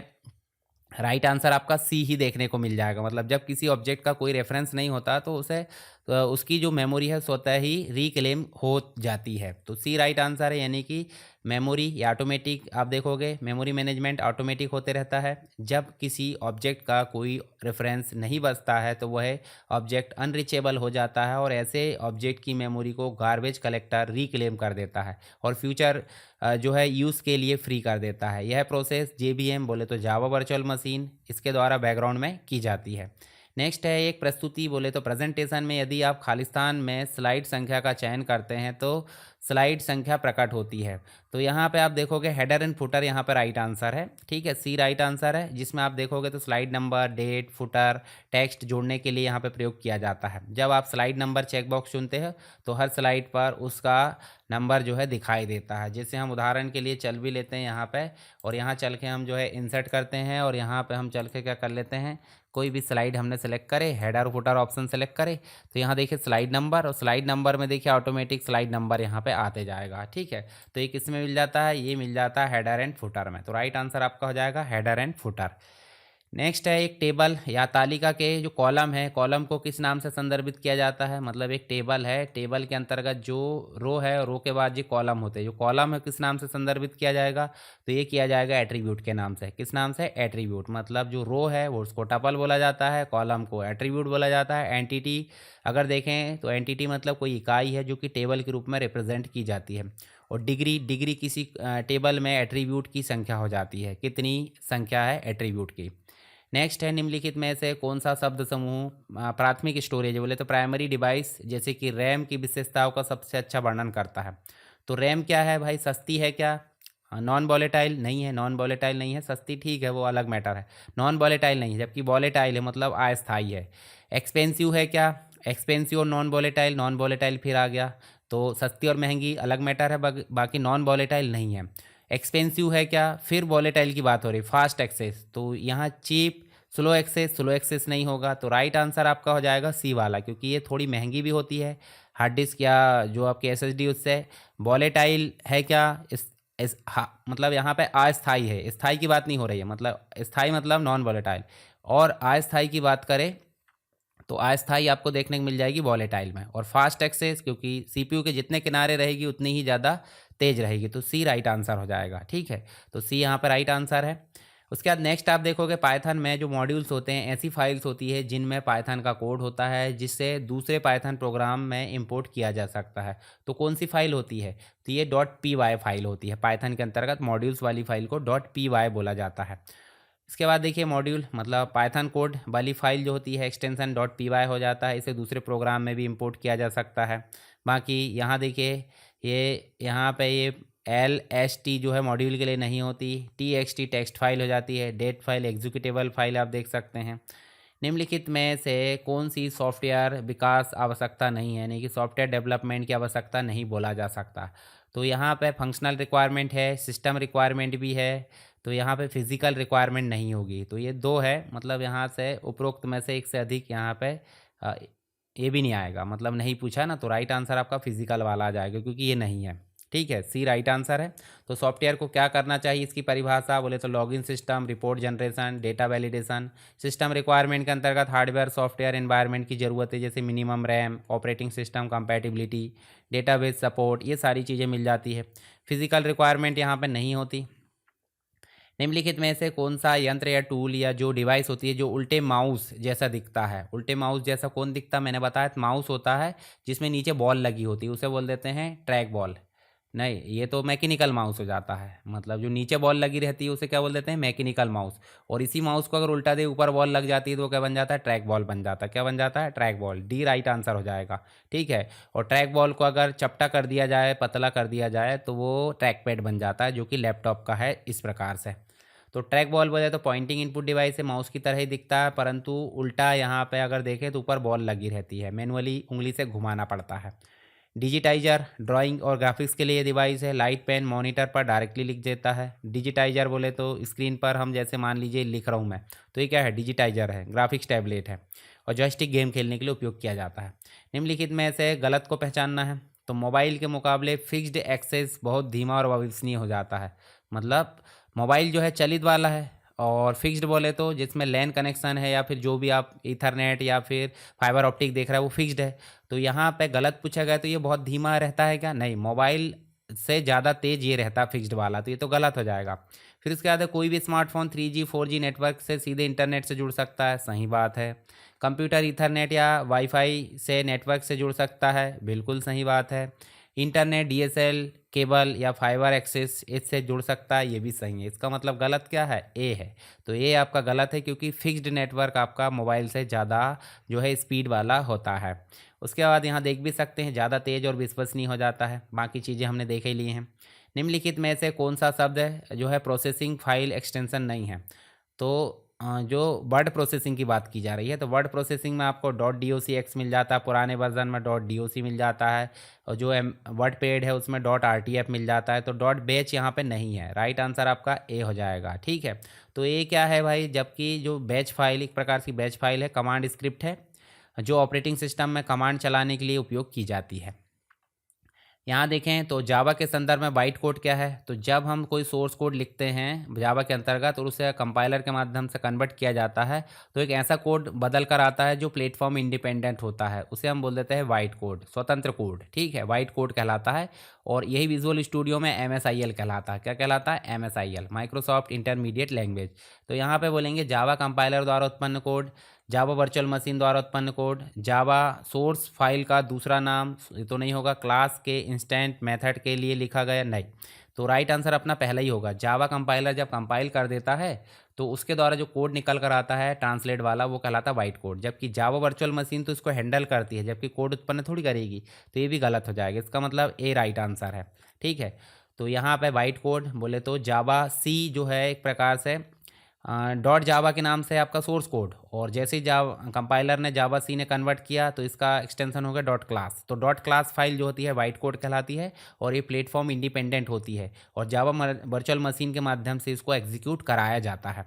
Speaker 1: राइट आंसर आपका सी ही देखने को मिल जाएगा। मतलब जब किसी ऑब्जेक्ट का कोई रेफरेंस नहीं होता तो उसे उसकी जो मेमोरी है स्वतः ही रिक्लेम हो जाती है। तो सी राइट आंसर है, यानी कि मेमोरी या ऑटोमेटिक, आप देखोगे मेमोरी मैनेजमेंट ऑटोमेटिक होते रहता है। जब किसी ऑब्जेक्ट का कोई रेफरेंस नहीं बचता है तो वह ऑब्जेक्ट अनरीचेबल हो जाता है और ऐसे ऑब्जेक्ट की मेमोरी को गार्बेज कलेक्टर रिक्लेम कर देता है और फ्यूचर जो है यूज़ के लिए फ्री कर देता है। यह प्रोसेस जेबीएम बोले तो जावा वर्चुअल मशीन, इसके द्वारा बैकग्राउंड में की जाती है। नेक्स्ट है एक प्रस्तुति बोले तो प्रेजेंटेशन में यदि आप खालिस्तान में स्लाइड संख्या का चयन करते हैं तो स्लाइड संख्या प्रकट होती है। तो यहाँ पे आप देखोगे हेडर एंड फुटर यहाँ पर राइट आंसर है, ठीक है, सी राइट आंसर है, जिसमें आप देखोगे तो slide number, date, footer, text जोड़ने के लिए यहाँ पे प्रयोग किया जाता है। जब आप स्लाइड नंबर चेकबॉक्स चुनते हो तो हर स्लाइड पर उसका नंबर जो है दिखाई देता है। जैसे हम उदाहरण के लिए चल भी लेते हैं यहाँ पे, और यहाँ चल के हम जो है इंसर्ट करते हैं और यहाँ पे हम चल के क्या कर लेते हैं, कोई भी स्लाइड हमने सेलेक्ट करे, हेडर फुटर ऑप्शन सेलेक्ट करे, तो यहाँ देखिए स्लाइड नंबर, और स्लाइड नंबर में देखिए ऑटोमेटिक स्लाइड नंबर यहाँ पे आते जाएगा, ठीक है। तो ये किस में मिल जाता है, ये मिल जाता है हेडर एंड फुटर में। तो राइट आंसर आपका हो जाएगा हेडर एंड फुटर। नेक्स्ट है एक टेबल या तालिका के जो कॉलम है, कॉलम को किस नाम से संदर्भित किया जाता है। मतलब एक टेबल है, टेबल के अंतर्गत जो रो है, रो के बाद जो कॉलम होते हैं, जो कॉलम है किस नाम से संदर्भित किया जाएगा, तो ये किया जाएगा एट्रीब्यूट के नाम से। किस नाम से, एट्रीब्यूट। मतलब जो रो है वो उसको टपल बोला जाता है, कॉलम को एट्रीब्यूट बोला जाता है। एंटिटी अगर देखें तो एंटिटी मतलब कोई इकाई है जो कि टेबल के रूप में रिप्रेजेंट की जाती है। और डिग्री, डिग्री किसी टेबल में एट्रीब्यूट की संख्या हो जाती है, कितनी संख्या है एट्रीब्यूट की। नेक्स्ट है निम्नलिखित में से कौन सा शब्द समूह प्राथमिक स्टोरेज बोले तो प्राइमरी डिवाइस जैसे कि रैम की विशेषताओं का सबसे अच्छा वर्णन करता है। तो रैम क्या है भाई, सस्ती है क्या, नॉन वॉलेटाइल नहीं है, नॉन वॉलेटाइल नहीं है, सस्ती ठीक है वो अलग मैटर है, नॉन वॉलेटाइल नहीं है, जबकि वॉलेटाइल है मतलब अस्थायी है। एक्सपेंसिव है क्या, एक्सपेंसिव और नॉन वॉलेटाइल, नॉन वॉलेटाइल फिर आ गया, तो सस्ती और महंगी अलग मैटर है, बाकी नॉन वॉलेटाइल नहीं है। एक्सपेंसिव है क्या, फिर वॉलेटाइल की बात हो रही, फास्ट एक्सेस, तो यहाँ cheap, slow access, slow access नहीं होगा। तो राइट आंसर आपका हो जाएगा सी वाला, क्योंकि ये थोड़ी महंगी भी होती है। हार्ड डिस्क या जो आपकी एसएसडी उससे। वॉलेटाइल है क्या, मतलब यहाँ पे अस्थाई है, स्थाई की बात नहीं हो रही है, मतलब स्थाई मतलब नॉन वॉलेटाइल। और अस्थाई की बात करें तो अस्थाई आपको देखने को मिल जाएगी वॉलेटाइल में। और फास्ट एक्सेस, क्योंकि सीपीयू के जितने किनारे रहेगी उतनी ही ज़्यादा तेज रहेगी, तो सी राइट आंसर हो जाएगा, ठीक है। तो सी यहाँ पर राइट आंसर है। उसके बाद नेक्स्ट आप देखोगे पाइथन में जो मॉड्यूल्स होते हैं, ऐसी फाइल्स होती है जिनमें पाइथन का कोड होता है जिससे दूसरे पाइथन प्रोग्राम में इंपोर्ट किया जा सकता है। तो कौन सी फाइल होती है, तो ये .py फाइल होती है। पाइथन के अंतर्गत मॉड्यूल्स वाली फाइल को .py बोला जाता है। इसके बाद देखिए मॉड्यूल मतलब पाइथन कोड वाली फाइल जो होती है एक्सटेंशन .py हो जाता है, इसे दूसरे प्रोग्राम में भी इंपोर्ट किया जा सकता है। बाकी यहाँ देखिए ये यहाँ पे ये LST जो है मॉड्यूल के लिए नहीं होती, TXT टेक्स्ट फाइल हो जाती है, डेट फाइल एग्जीक्यूटेबल फाइल आप देख सकते हैं। निम्नलिखित में से कौन सी सॉफ्टवेयर विकास आवश्यकता नहीं है, यानी कि सॉफ्टवेयर डेवलपमेंट की आवश्यकता नहीं बोला जा सकता। तो यहाँ पे फंक्शनल रिक्वायरमेंट है, सिस्टम रिक्वायरमेंट भी है, तो यहाँ पे फिजिकल रिक्वायरमेंट नहीं होगी। तो ये दो है, मतलब यहाँ से उपरोक्त में से एक से अधिक यहाँ पे अ, ये भी नहीं आएगा, मतलब नहीं पूछा ना, तो राइट आंसर आपका फिजिकल वाला आ जाएगा क्योंकि ये नहीं है, ठीक है, सी राइट आंसर है। तो सॉफ्टवेयर को क्या करना चाहिए, इसकी परिभाषा बोले तो login system, report generation, data validation. System requirement के अंतर्गत हार्डवेयर सॉफ्टवेयर एनवायरनमेंट की ज़रूरत है, जैसे minimum RAM, operating system compatibility, database support, ये सारी चीज़ें मिल जाती है। फिजिकल रिक्वायरमेंट यहाँ पर नहीं होती। निम्नलिखित में से कौन सा यंत्र या टूल या जो डिवाइस होती है जो उल्टे माउस जैसा दिखता है, उल्टे माउस जैसा कौन दिखता है, मैंने बताया माउस होता है जिसमें नीचे बॉल लगी होती है, उसे बोल देते हैं ट्रैक बॉल। नहीं, ये तो मैकेनिकल माउस हो जाता है, मतलब जो नीचे बॉल लगी रहती है उसे क्या बोल देते हैं, मैकेनिकल माउस। और इसी माउस को अगर उल्टा दे ऊपर बॉल लग जाती है तो वो क्या बन जाता है, ट्रैक बॉल बन जाता है। क्या बन जाता है, track ball. D right answer हो जाएगा, ठीक है। और ट्रैक बॉल को अगर चपटा कर दिया जाए, पतला कर दिया जाए, तो वो ट्रैक पैड बन जाता है, जो कि लैपटॉप का है, इस प्रकार से। तो ट्रैक बॉल बोले तो पॉइंटिंग इनपुट डिवाइस है, माउस की तरह ही दिखता है, परंतु उल्टा यहाँ पे अगर देखें तो ऊपर बॉल लगी रहती है, मैनुअली उंगली से घुमाना पड़ता है। डिजिटाइजर ड्राइंग और ग्राफिक्स के लिए डिवाइस है, लाइट पेन मॉनिटर पर डायरेक्टली लिख देता है। डिजिटाइजर बोले तो स्क्रीन पर हम जैसे मान लीजिए लिख रहा हूँ मैं, तो ये क्या है, डिजिटाइजर है। ग्राफिक्स टैबलेट है और जॉयस्टिक गेम खेलने के लिए उपयोग किया जाता है। निम्नलिखित में से गलत को पहचानना है। तो मोबाइल के मुकाबले फिक्स्ड एक्सेस बहुत धीमा और अविश्वसनीय हो जाता है। मतलब मोबाइल जो है चलित वाला है, और फिक्स्ड बोले तो जिसमें लैन कनेक्शन है या फिर जो भी आप ईथरनेट या फिर फाइबर ऑप्टिक देख रहे हैं वो फिक्स्ड है। तो यहाँ पे गलत पूछा गया, तो ये बहुत धीमा रहता है क्या, नहीं, मोबाइल से ज़्यादा तेज ये रहता है फिक्स्ड वाला, तो ये तो गलत हो जाएगा। फिर उसके बाद है कोई भी स्मार्टफोन 3G 4G नेटवर्क से सीधे इंटरनेट से जुड़ सकता है, सही बात है। कंप्यूटर ईथरनेट या वाईफाई से नेटवर्क से जुड़ सकता है, बिल्कुल सही बात है। इंटरनेट DSL केबल या फाइबर एक्सेस इससे जुड़ सकता है, ये भी सही है। इसका मतलब गलत क्या है, ए है। तो ये आपका गलत है, क्योंकि फिक्स्ड नेटवर्क आपका मोबाइल से ज़्यादा जो है स्पीड वाला होता है। उसके बाद यहाँ देख भी सकते हैं ज़्यादा तेज़ और विश्वसनीय हो जाता है। बाकी चीज़ें हमने देख ही ली हैं। निम्नलिखित में से कौन सा शब्द है जो है प्रोसेसिंग फाइल एक्सटेंशन नहीं है। तो जो वर्ड प्रोसेसिंग की बात की जा रही है, तो वर्ड प्रोसेसिंग में आपको .docx मिल जाता है, पुराने वर्जन में .doc मिल जाता है, और जो वर्ड पेड है उसमें .rtf मिल जाता है। तो .batch यहाँ पे नहीं है, राइट आंसर आपका ए हो जाएगा। ठीक है, तो ये क्या है भाई, जबकि जो बैच फाइल एक प्रकार की बैच फाइल है, कमांड स्क्रिप्ट है जो ऑपरेटिंग सिस्टम में कमांड चलाने के लिए उपयोग की जाती है। यहाँ देखें तो जावा के संदर्भ में बाइट कोड क्या है, तो जब हम कोई सोर्स कोड लिखते हैं जावा के अंतर्गत और उसे कंपाइलर के माध्यम से कन्वर्ट किया जाता है, तो एक ऐसा कोड बदल कर आता है जो प्लेटफॉर्म इंडिपेंडेंट होता है, उसे हम बोल देते हैं वाइट कोड, स्वतंत्र कोड। ठीक है, वाइट कोड कहलाता है। और यही विजुअल स्टूडियो में MSIL कहलाता है। क्या कहलाता है, MSIL, माइक्रोसॉफ्ट इंटरमीडिएट लैंग्वेज। तो यहाँ पे बोलेंगे जावा कंपाइलर द्वारा उत्पन्न कोड, जावा वर्चुअल मशीन द्वारा उत्पन्न कोड, जावा सोर्स फाइल का दूसरा नाम, ये तो नहीं होगा, क्लास के इंस्टेंट मेथड के लिए लिखा गया, नहीं। तो राइट आंसर अपना पहला ही होगा। जावा कंपाइलर जब कंपाइल कर देता है तो उसके द्वारा जो कोड निकल कर आता है ट्रांसलेट वाला, वो कहलाता है वाइट कोड। जबकि जावा वर्चुअल मशीन तो इसको हैंडल करती है, जबकि कोड उत्पन्न थोड़ी करेगी, तो ये भी गलत हो जाएगा। इसका मतलब ए राइट आंसर है। ठीक है, तो यहाँ पे वाइट कोड बोले तो जावा सी जो है एक प्रकार से डॉट जावा के नाम से आपका सोर्स कोड, और जैसे ही जावा कंपाइलर ने जावा सी ने कन्वर्ट किया तो इसका एक्सटेंशन हो गया डॉट क्लास। तो डॉट क्लास फाइल जो होती है वाइट कोड कहलाती है, और ये प्लेटफॉर्म इंडिपेंडेंट होती है, और जावा वर्चुअल मशीन के माध्यम से इसको एग्जीक्यूट कराया जाता है।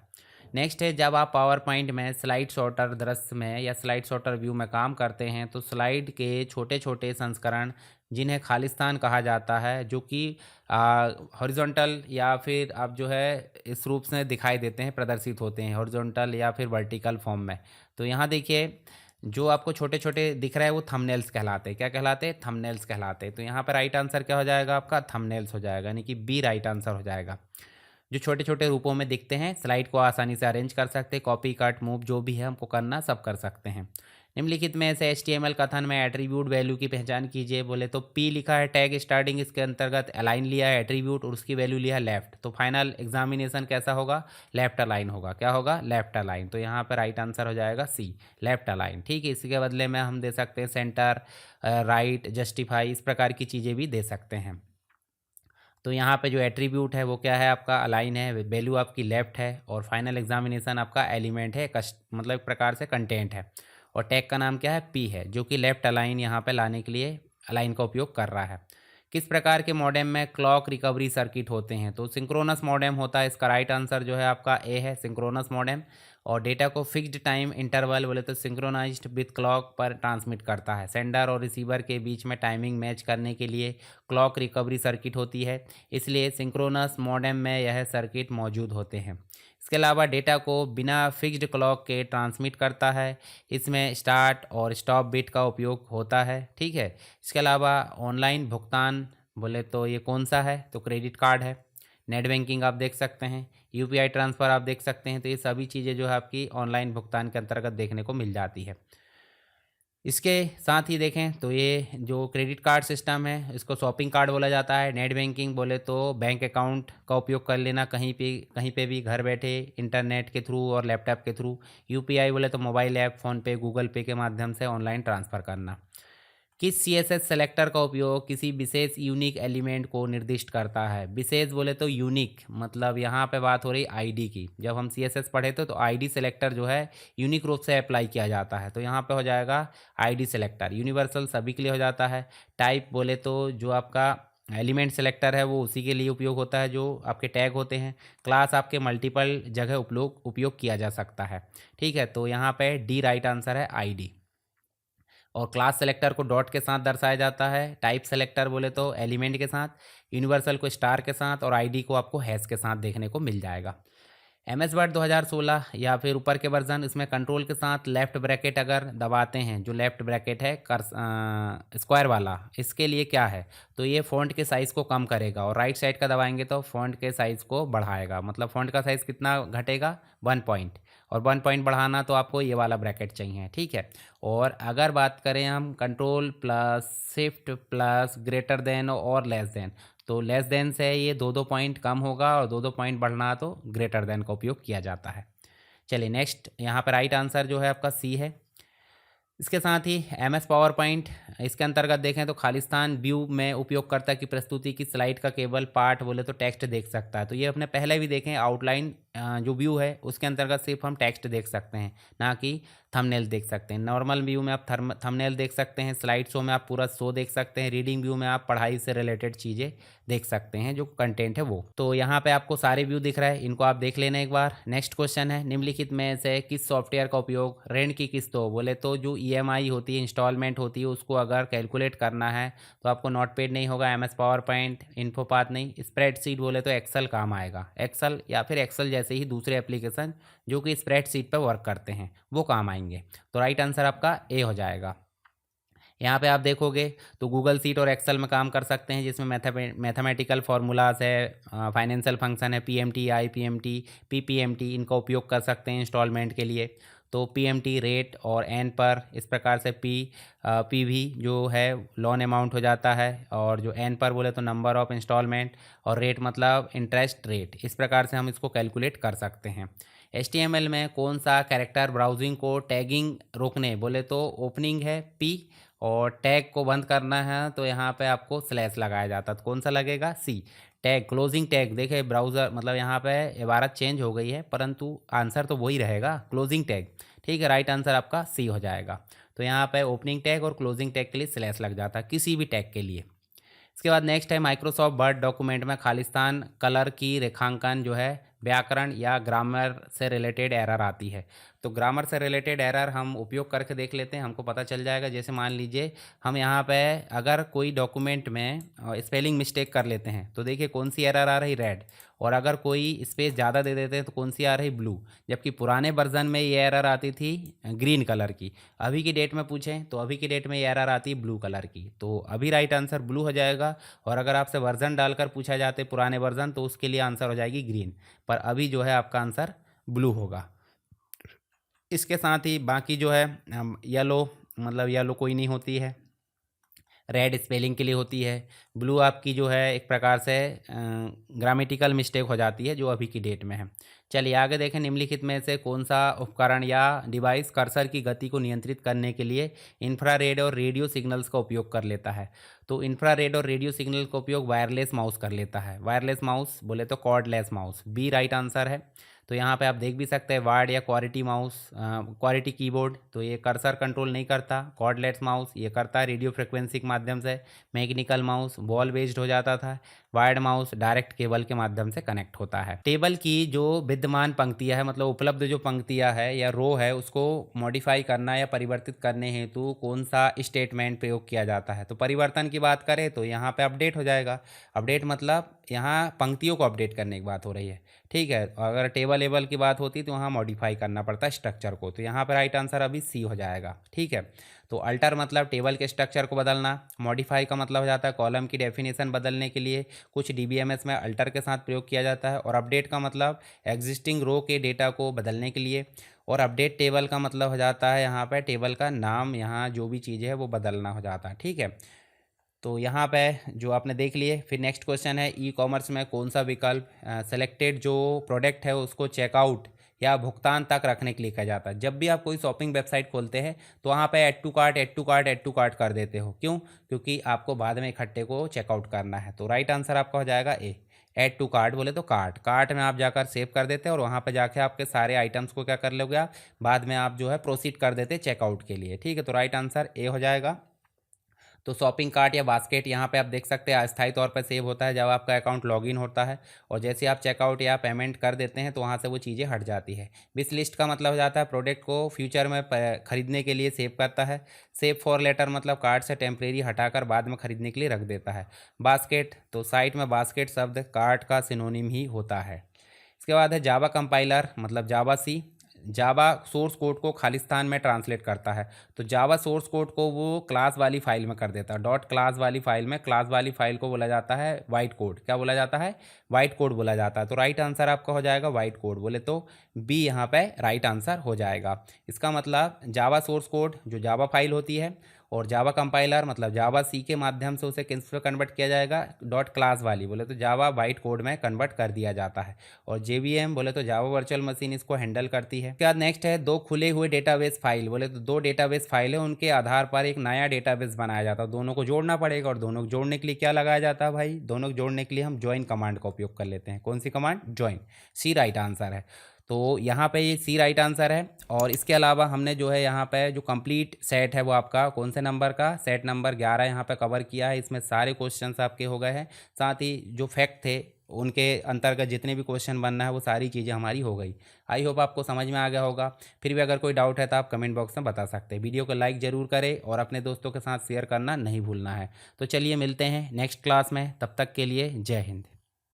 Speaker 1: नेक्स्ट है, जब आप पावर पॉइंट में स्लाइड शॉर्टर दृश्य में या स्लाइड शॉर्टर व्यू में काम करते हैं तो स्लाइड के छोटे छोटे संस्करण जिन्हें खालिस्तान कहा जाता है, जो कि हॉरिजॉन्टल या फिर आप जो है इस रूप से दिखाई देते हैं, प्रदर्शित होते हैं हॉरिजॉन्टल या फिर वर्टिकल फॉर्म में। तो यहाँ देखिए जो आपको छोटे छोटे दिख रहा है वो थंबनेल्स कहलाते हैं। क्या कहलाते हैं, थंबनेल्स कहलाते हैं। तो यहाँ पर राइट आंसर क्या हो जाएगा आपका, थंबनेल्स हो जाएगा, यानी कि बी राइट आंसर हो जाएगा। जो छोटे छोटे रूपों में दिखते हैं, स्लाइड को आसानी से अरेंज कर सकते हैं, कॉपी कट मूव जो भी है हमको करना सब कर सकते हैं। निम्नलिखित में से HTML कथन में एट्रीब्यूट वैल्यू की पहचान कीजिए। बोले तो P लिखा है टैग स्टार्टिंग, इसके अंतर्गत अलाइन लिया है एट्रीब्यूट और उसकी वैल्यू लिया है लेफ्ट। तो फाइनल एग्जामिनेशन कैसा होगा, लेफ्ट अलाइन होगा। क्या होगा, लेफ्ट अलाइन। तो यहाँ पर राइट आंसर हो जाएगा सी, लेफ्ट अलाइन। ठीक है, इसके बदले में हम दे सकते हैं सेंटर, राइट, जस्टिफाई, इस प्रकार की चीज़ें भी दे सकते हैं। तो यहाँ पे जो एट्रीब्यूट है वो क्या है आपका, अलाइन है, वैल्यू आपकी लेफ्ट है, और फाइनल एग्जामिनेशन आपका एलिमेंट है, मतलब एक प्रकार से कंटेंट है, और टैग का नाम क्या है, पी है, जो कि लेफ्ट अलाइन यहाँ पे लाने के लिए अलाइन का उपयोग कर रहा है। किस प्रकार के मॉडेम में क्लॉक रिकवरी सर्किट होते हैं, तो सिंक्रोनस मॉडेम होता है। इसका राइट आंसर जो है आपका ए है, सिंक्रोनस मॉडेम। और डेटा को फिक्स्ड टाइम इंटरवल बोले तो सिंक्रोनाइज्ड विथ क्लॉक पर ट्रांसमिट करता है। सेंडर और रिसीवर के बीच में टाइमिंग मैच करने के लिए क्लॉक रिकवरी सर्किट होती है, इसलिए सिंक्रोनस मॉडेम में यह सर्किट मौजूद होते हैं। इसके अलावा डेटा को बिना फिक्स्ड क्लॉक के ट्रांसमिट करता है, इसमें स्टार्ट और स्टॉप बिट का उपयोग होता है। ठीक है, इसके अलावा ऑनलाइन भुगतान बोले तो ये कौन सा है, तो क्रेडिट कार्ड है। नेट बैंकिंग आप देख सकते हैं, UPI ट्रांसफ़र आप देख सकते हैं। तो ये सभी चीज़ें जो है आपकी ऑनलाइन भुगतान के अंतर्गत देखने को मिल जाती है। इसके साथ ही देखें तो ये जो क्रेडिट कार्ड सिस्टम है इसको शॉपिंग कार्ड बोला जाता है। नेट बैंकिंग बोले तो बैंक अकाउंट का उपयोग कर लेना कहीं पे भी घर बैठे इंटरनेट के थ्रू और लैपटॉप के थ्रू। UPI बोले तो मोबाइल ऐप, फ़ोन पे, गूगल पे के माध्यम से ऑनलाइन ट्रांसफ़र करना। किस सीएसएस सेलेक्टर का उपयोग किसी विशेष यूनिक एलिमेंट को निर्दिष्ट करता है? विशेष बोले तो यूनिक, मतलब यहाँ पे बात हो रही आईडी की। जब हम सीएसएस पढ़े थे तो आईडी सेलेक्टर जो है यूनिक रूप से अप्लाई किया जाता है, तो यहाँ पे हो जाएगा आईडी सेलेक्टर। यूनिवर्सल सभी के लिए हो जाता है। टाइप बोले तो जो आपका एलिमेंट सेलेक्टर है वो उसी के लिए उपयोग होता है जो आपके टैग होते हैं। क्लास आपके मल्टीपल जगह उपयोग किया जा सकता है। ठीक है, तो यहाँ पे डी राइट आंसर है, आईडी। और क्लास सेलेक्टर को डॉट के साथ दर्शाया जाता है। टाइप सेलेक्टर बोले तो एलिमेंट के साथ, यूनिवर्सल को स्टार के साथ, और आईडी को आपको हैश के साथ देखने को मिल जाएगा। एमएस वर्ड 2016 या फिर ऊपर के वर्जन, इसमें कंट्रोल के साथ लेफ्ट ब्रैकेट अगर दबाते हैं, जो लेफ्ट ब्रैकेट है स्क्वायर वाला, इसके लिए क्या है, तो ये फ़ॉन्ट के साइज़ को कम करेगा, और राइट साइड का दबाएंगे तो फ़ॉन्ट के साइज़ को बढ़ाएगा। मतलब फ़ॉन्ट का साइज़ कितना घटेगा, 1 पॉइंट, और 1 पॉइंट बढ़ाना तो आपको ये वाला ब्रैकेट चाहिए। ठीक है, और अगर बात करें हम control plus shift plus greater than और लेस देन, तो लेस देन से ये 2-2 पॉइंट कम होगा, और 2-2 पॉइंट बढ़ना तो ग्रेटर देन का उपयोग किया जाता है। चलिए नेक्स्ट, यहाँ पर राइट आंसर जो है आपका सी है। इसके साथ ही एम एस पावर पॉइंट, इसके अंतर्गत देखें तो खालिस्तान व्यू में उपयोगकर्ता की प्रस्तुति की स्लाइड का केवल पार्ट बोले तो टेक्स्ट देख सकता है। तो ये अपने पहले भी देखें, आउटलाइन जो व्यू है उसके अंतर्गत सिर्फ हम टेक्स्ट देख सकते हैं, ना कि थंबनेल देख सकते हैं। नॉर्मल व्यू में आप थंबनेल देख सकते हैं, स्लाइड शो में आप पूरा शो देख सकते हैं, रीडिंग व्यू में आप पढ़ाई से रिलेटेड चीज़ें देख सकते हैं, जो कंटेंट है वो। तो यहाँ पे आपको सारे व्यू दिख रहा है, इनको आप देख लेना एक बार। नेक्स्ट क्वेश्चन है, निम्नलिखित में से किस सॉफ्टवेयर का उपयोग ऋण की किस्तों बोले तो जो ईएमआई होती है, इंस्टॉलमेंट होती है, उसको अगर कैलकुलेट करना है तो आपको नोटपैड नहीं होगा, एमएस पावर पॉइंट, इन्फोपाथ नहीं, स्प्रेडशीट बोले तो एक्सेल काम आएगा। एक्सेल या फिर एक्सेल जैसे ही दूसरे एप्लीकेशन जो कि स्प्रेडशीट पर वर्क करते हैं वो काम आएंगे। तो राइट आंसर आपका ए हो जाएगा। यहाँ पे आप देखोगे तो गूगल सीट और एक्सेल में काम कर सकते हैं, जिसमें मैथमेटिकल फार्मूलाज है, फाइनेंशियल फंक्शन है, पीएमटी, आईपीएमटी, पीपीएमटी, इनका उपयोग कर सकते हैं इंस्टॉलमेंट के लिए। तो पीएमटी रेट और एन पर, इस प्रकार से पीवी जो है लोन अमाउंट हो जाता है, और जो एन पर बोले तो नंबर ऑफ इंस्टॉलमेंट, और रेट मतलब इंटरेस्ट रेट। इस प्रकार से हम इसको कैलकुलेट कर सकते हैं। HTML में कौन सा कैरेक्टर ब्राउजिंग को टैगिंग रोकने बोले तो ओपनिंग है पी, और टैग को बंद करना है तो यहाँ पे आपको स्लैश लगाया जाता है, तो कौन सा लगेगा, सी। टैग, क्लोजिंग टैग, देखिए ब्राउज़र मतलब यहाँ पे इबारत चेंज हो गई है, परंतु आंसर तो वही रहेगा, क्लोजिंग टैग। ठीक है, राइट आंसर आपका सी हो जाएगा। तो यहाँ पे ओपनिंग टैग और क्लोजिंग टैग के लिए स्लैश लग जाता है, किसी भी टैग के लिए। इसके बाद नेक्स्ट है, माइक्रोसॉफ्ट वर्ड डॉक्यूमेंट में खालिस्तान कलर की रेखांकन जो है व्याकरण या ग्रामर से रिलेटेड एरर आती है। तो ग्रामर से रिलेटेड एरर हम उपयोग करके देख लेते हैं, हमको पता चल जाएगा। जैसे मान लीजिए हम यहाँ पे अगर कोई डॉक्यूमेंट में स्पेलिंग मिस्टेक कर लेते हैं तो देखिए कौन सी एरर आ रही, रेड, और अगर कोई स्पेस ज़्यादा दे देते हैं तो कौन सी आ रही, ब्लू। जबकि पुराने वर्जन में ये एरर आती थी ग्रीन कलर की, अभी की डेट में पूछें तो अभी की डेट में ये एरर आती है ब्लू कलर की। तो अभी राइट आंसर ब्लू हो जाएगा, और अगर आपसे वर्जन डालकर पूछा जाते पुराने वर्जन तो उसके लिए आंसर हो जाएगी ग्रीन, पर अभी जो है आपका आंसर ब्लू होगा। इसके साथ ही बाकी जो है येलो, मतलब येलो कोई नहीं होती है, रेड स्पेलिंग के लिए होती है, ब्लू आपकी जो है एक प्रकार से ग्रामेटिकल मिस्टेक हो जाती है जो अभी की डेट में है। चलिए आगे देखें, निम्नलिखित में से कौन सा उपकरण या डिवाइस कर्सर की गति को नियंत्रित करने के लिए इंफ्रारेड और रेडियो सिग्नल्स का उपयोग कर लेता है। तो इंफ्रारेड और रेडियो सिग्नल का उपयोग वायरलेस माउस कर लेता है। वायरलेस माउस बोले तो cordless mouse, B right answer है। तो यहाँ पे आप देख भी सकते हैं वार्ड या क्वालिटी माउस, क्वालिटी कीबोर्ड, तो ये कर्सर कंट्रोल नहीं करता। कॉर्डलेस माउस ये करता है रेडियो फ्रिक्वेंसी के माध्यम से। मैकेनिकल माउस बॉल बेस्ड हो जाता था। वायर्ड माउस डायरेक्ट केबल के माध्यम से कनेक्ट होता है। टेबल की जो विद्यमान पंक्तियां है, मतलब उपलब्ध जो पंक्तियां है या रो है, उसको मॉडिफाई करना या परिवर्तित करने हेतु कौन सा स्टेटमेंट प्रयोग किया जाता है। तो परिवर्तन की बात करें तो यहाँ पे अपडेट हो जाएगा। अपडेट मतलब यहाँ पंक्तियों को अपडेट करने की बात हो रही है, ठीक है। अगर टेबल एबल की बात होती तो वहाँ मॉडिफाई करना पड़ता है स्ट्रक्चर को, तो यहाँ पर राइट आंसर अभी सी हो जाएगा, ठीक है। तो अल्टर मतलब टेबल के स्ट्रक्चर को बदलना। मॉडिफाई का मतलब हो जाता है कॉलम की डेफिनेशन बदलने के लिए कुछ डीबीएमएस में अल्टर के साथ प्रयोग किया जाता है। और अपडेट का मतलब एग्जिस्टिंग रो के डेटा को बदलने के लिए। और अपडेट टेबल का मतलब हो जाता है यहाँ पर टेबल का नाम, यहाँ जो भी चीज़ है वो बदलना हो जाता है, ठीक है। तो यहाँ पे जो आपने देख लिए। फिर नेक्स्ट क्वेश्चन है, ई कॉमर्स में कौन सा विकल्प सेलेक्टेड जो प्रोडक्ट है उसको चेकआउट या भुगतान तक रखने के लिए कहा जाता है। जब भी आप कोई शॉपिंग वेबसाइट खोलते हैं तो वहाँ पे add to cart add to cart add to cart कर देते हो, क्यों? क्योंकि आपको बाद में इकट्ठे को चेकआउट करना है। तो राइट आंसर आपका हो जाएगा ए, ऐड टू कार्ट बोले तो कार्ट में आप जाकर सेव कर देते हैं और वहाँ पे जाके आपके सारे आइटम्स को क्या कर लोगे आप, बाद में आप जो है प्रोसीड कर देते चेकआउट के लिए। ठीक है, तो राइट आंसर ए हो जाएगा। तो शॉपिंग कार्ट या बास्केट यहाँ पे आप देख सकते हैं अस्थायी तौर पर सेव होता है जब आपका अकाउंट लॉगिन होता है, और जैसे आप चेकआउट या पेमेंट कर देते हैं तो वहाँ से वो चीज़ें हट जाती है। विश लिस्ट का मतलब हो जाता है प्रोडक्ट को फ्यूचर में खरीदने के लिए सेव करता है। सेव फॉर लेटर मतलब कार्ट से टेम्परेरी हटाकर बाद में खरीदने के लिए रख देता है। बास्केट, तो साइट में बास्केट शब्द कार्ट का सिनोनिम ही होता है। इसके बाद है जावा कंपाइलर मतलब जावा सी, जावा सोर्स कोड को खालिस्तान में ट्रांसलेट करता है। तो जावा सोर्स कोड को वो क्लास वाली फाइल में कर देता है, डॉट क्लास वाली फाइल में। क्लास वाली फाइल को बोला जाता है वाइट कोड। क्या बोला जाता है? वाइट कोड बोला जाता है। तो राइट आंसर आपका हो जाएगा वाइट कोड, बोले तो बी यहाँ पे राइट आंसर हो जाएगा। इसका मतलब जावा सोर्स कोड जो जावा फाइल होती है, और जावा कंपाइलर मतलब जावा सी के माध्यम से उसे किस पे कन्वर्ट किया जाएगा, डॉट क्लास वाली बोले तो जावा वाइट कोड में कन्वर्ट कर दिया जाता है। और जेवीएम बोले तो जावा वर्चुअल मशीन इसको हैंडल करती है। उसके बाद नेक्स्ट है दो खुले हुए डेटाबेस फाइल, बोले तो दो डेटाबेस फाइल है, उनके आधार पर एक नया डेटाबेस बनाया जाता है। दोनों को जोड़ना पड़ेगा, और दोनों को जोड़ने के लिए क्या लगाया जाता है भाई? दोनों को जोड़ने के लिए हम ज्वाइन कमांड का उपयोग कर लेते हैं। कौन सी कमांड? ज्वाइन। सी राइट आंसर है। तो यहाँ पे ये सी राइट आंसर है। और इसके अलावा हमने जो है यहाँ पे जो कंप्लीट सेट है वो आपका कौन से नंबर का, सेट नंबर 11 यहाँ पे कवर किया है। इसमें सारे क्वेश्चंस आपके हो गए हैं, साथ ही जो फैक्ट थे उनके अंतर्गत जितने भी क्वेश्चन बनना है वो सारी चीज़ें हमारी हो गई। आई होप आपको समझ में आ गया होगा। फिर भी अगर कोई डाउट है तो आप कमेंट बॉक्स में बता सकते हैं। वीडियो को लाइक ज़रूर करें और अपने दोस्तों के साथ शेयर करना नहीं भूलना है। तो चलिए मिलते हैं नेक्स्ट क्लास में, तब तक के लिए जय हिंद।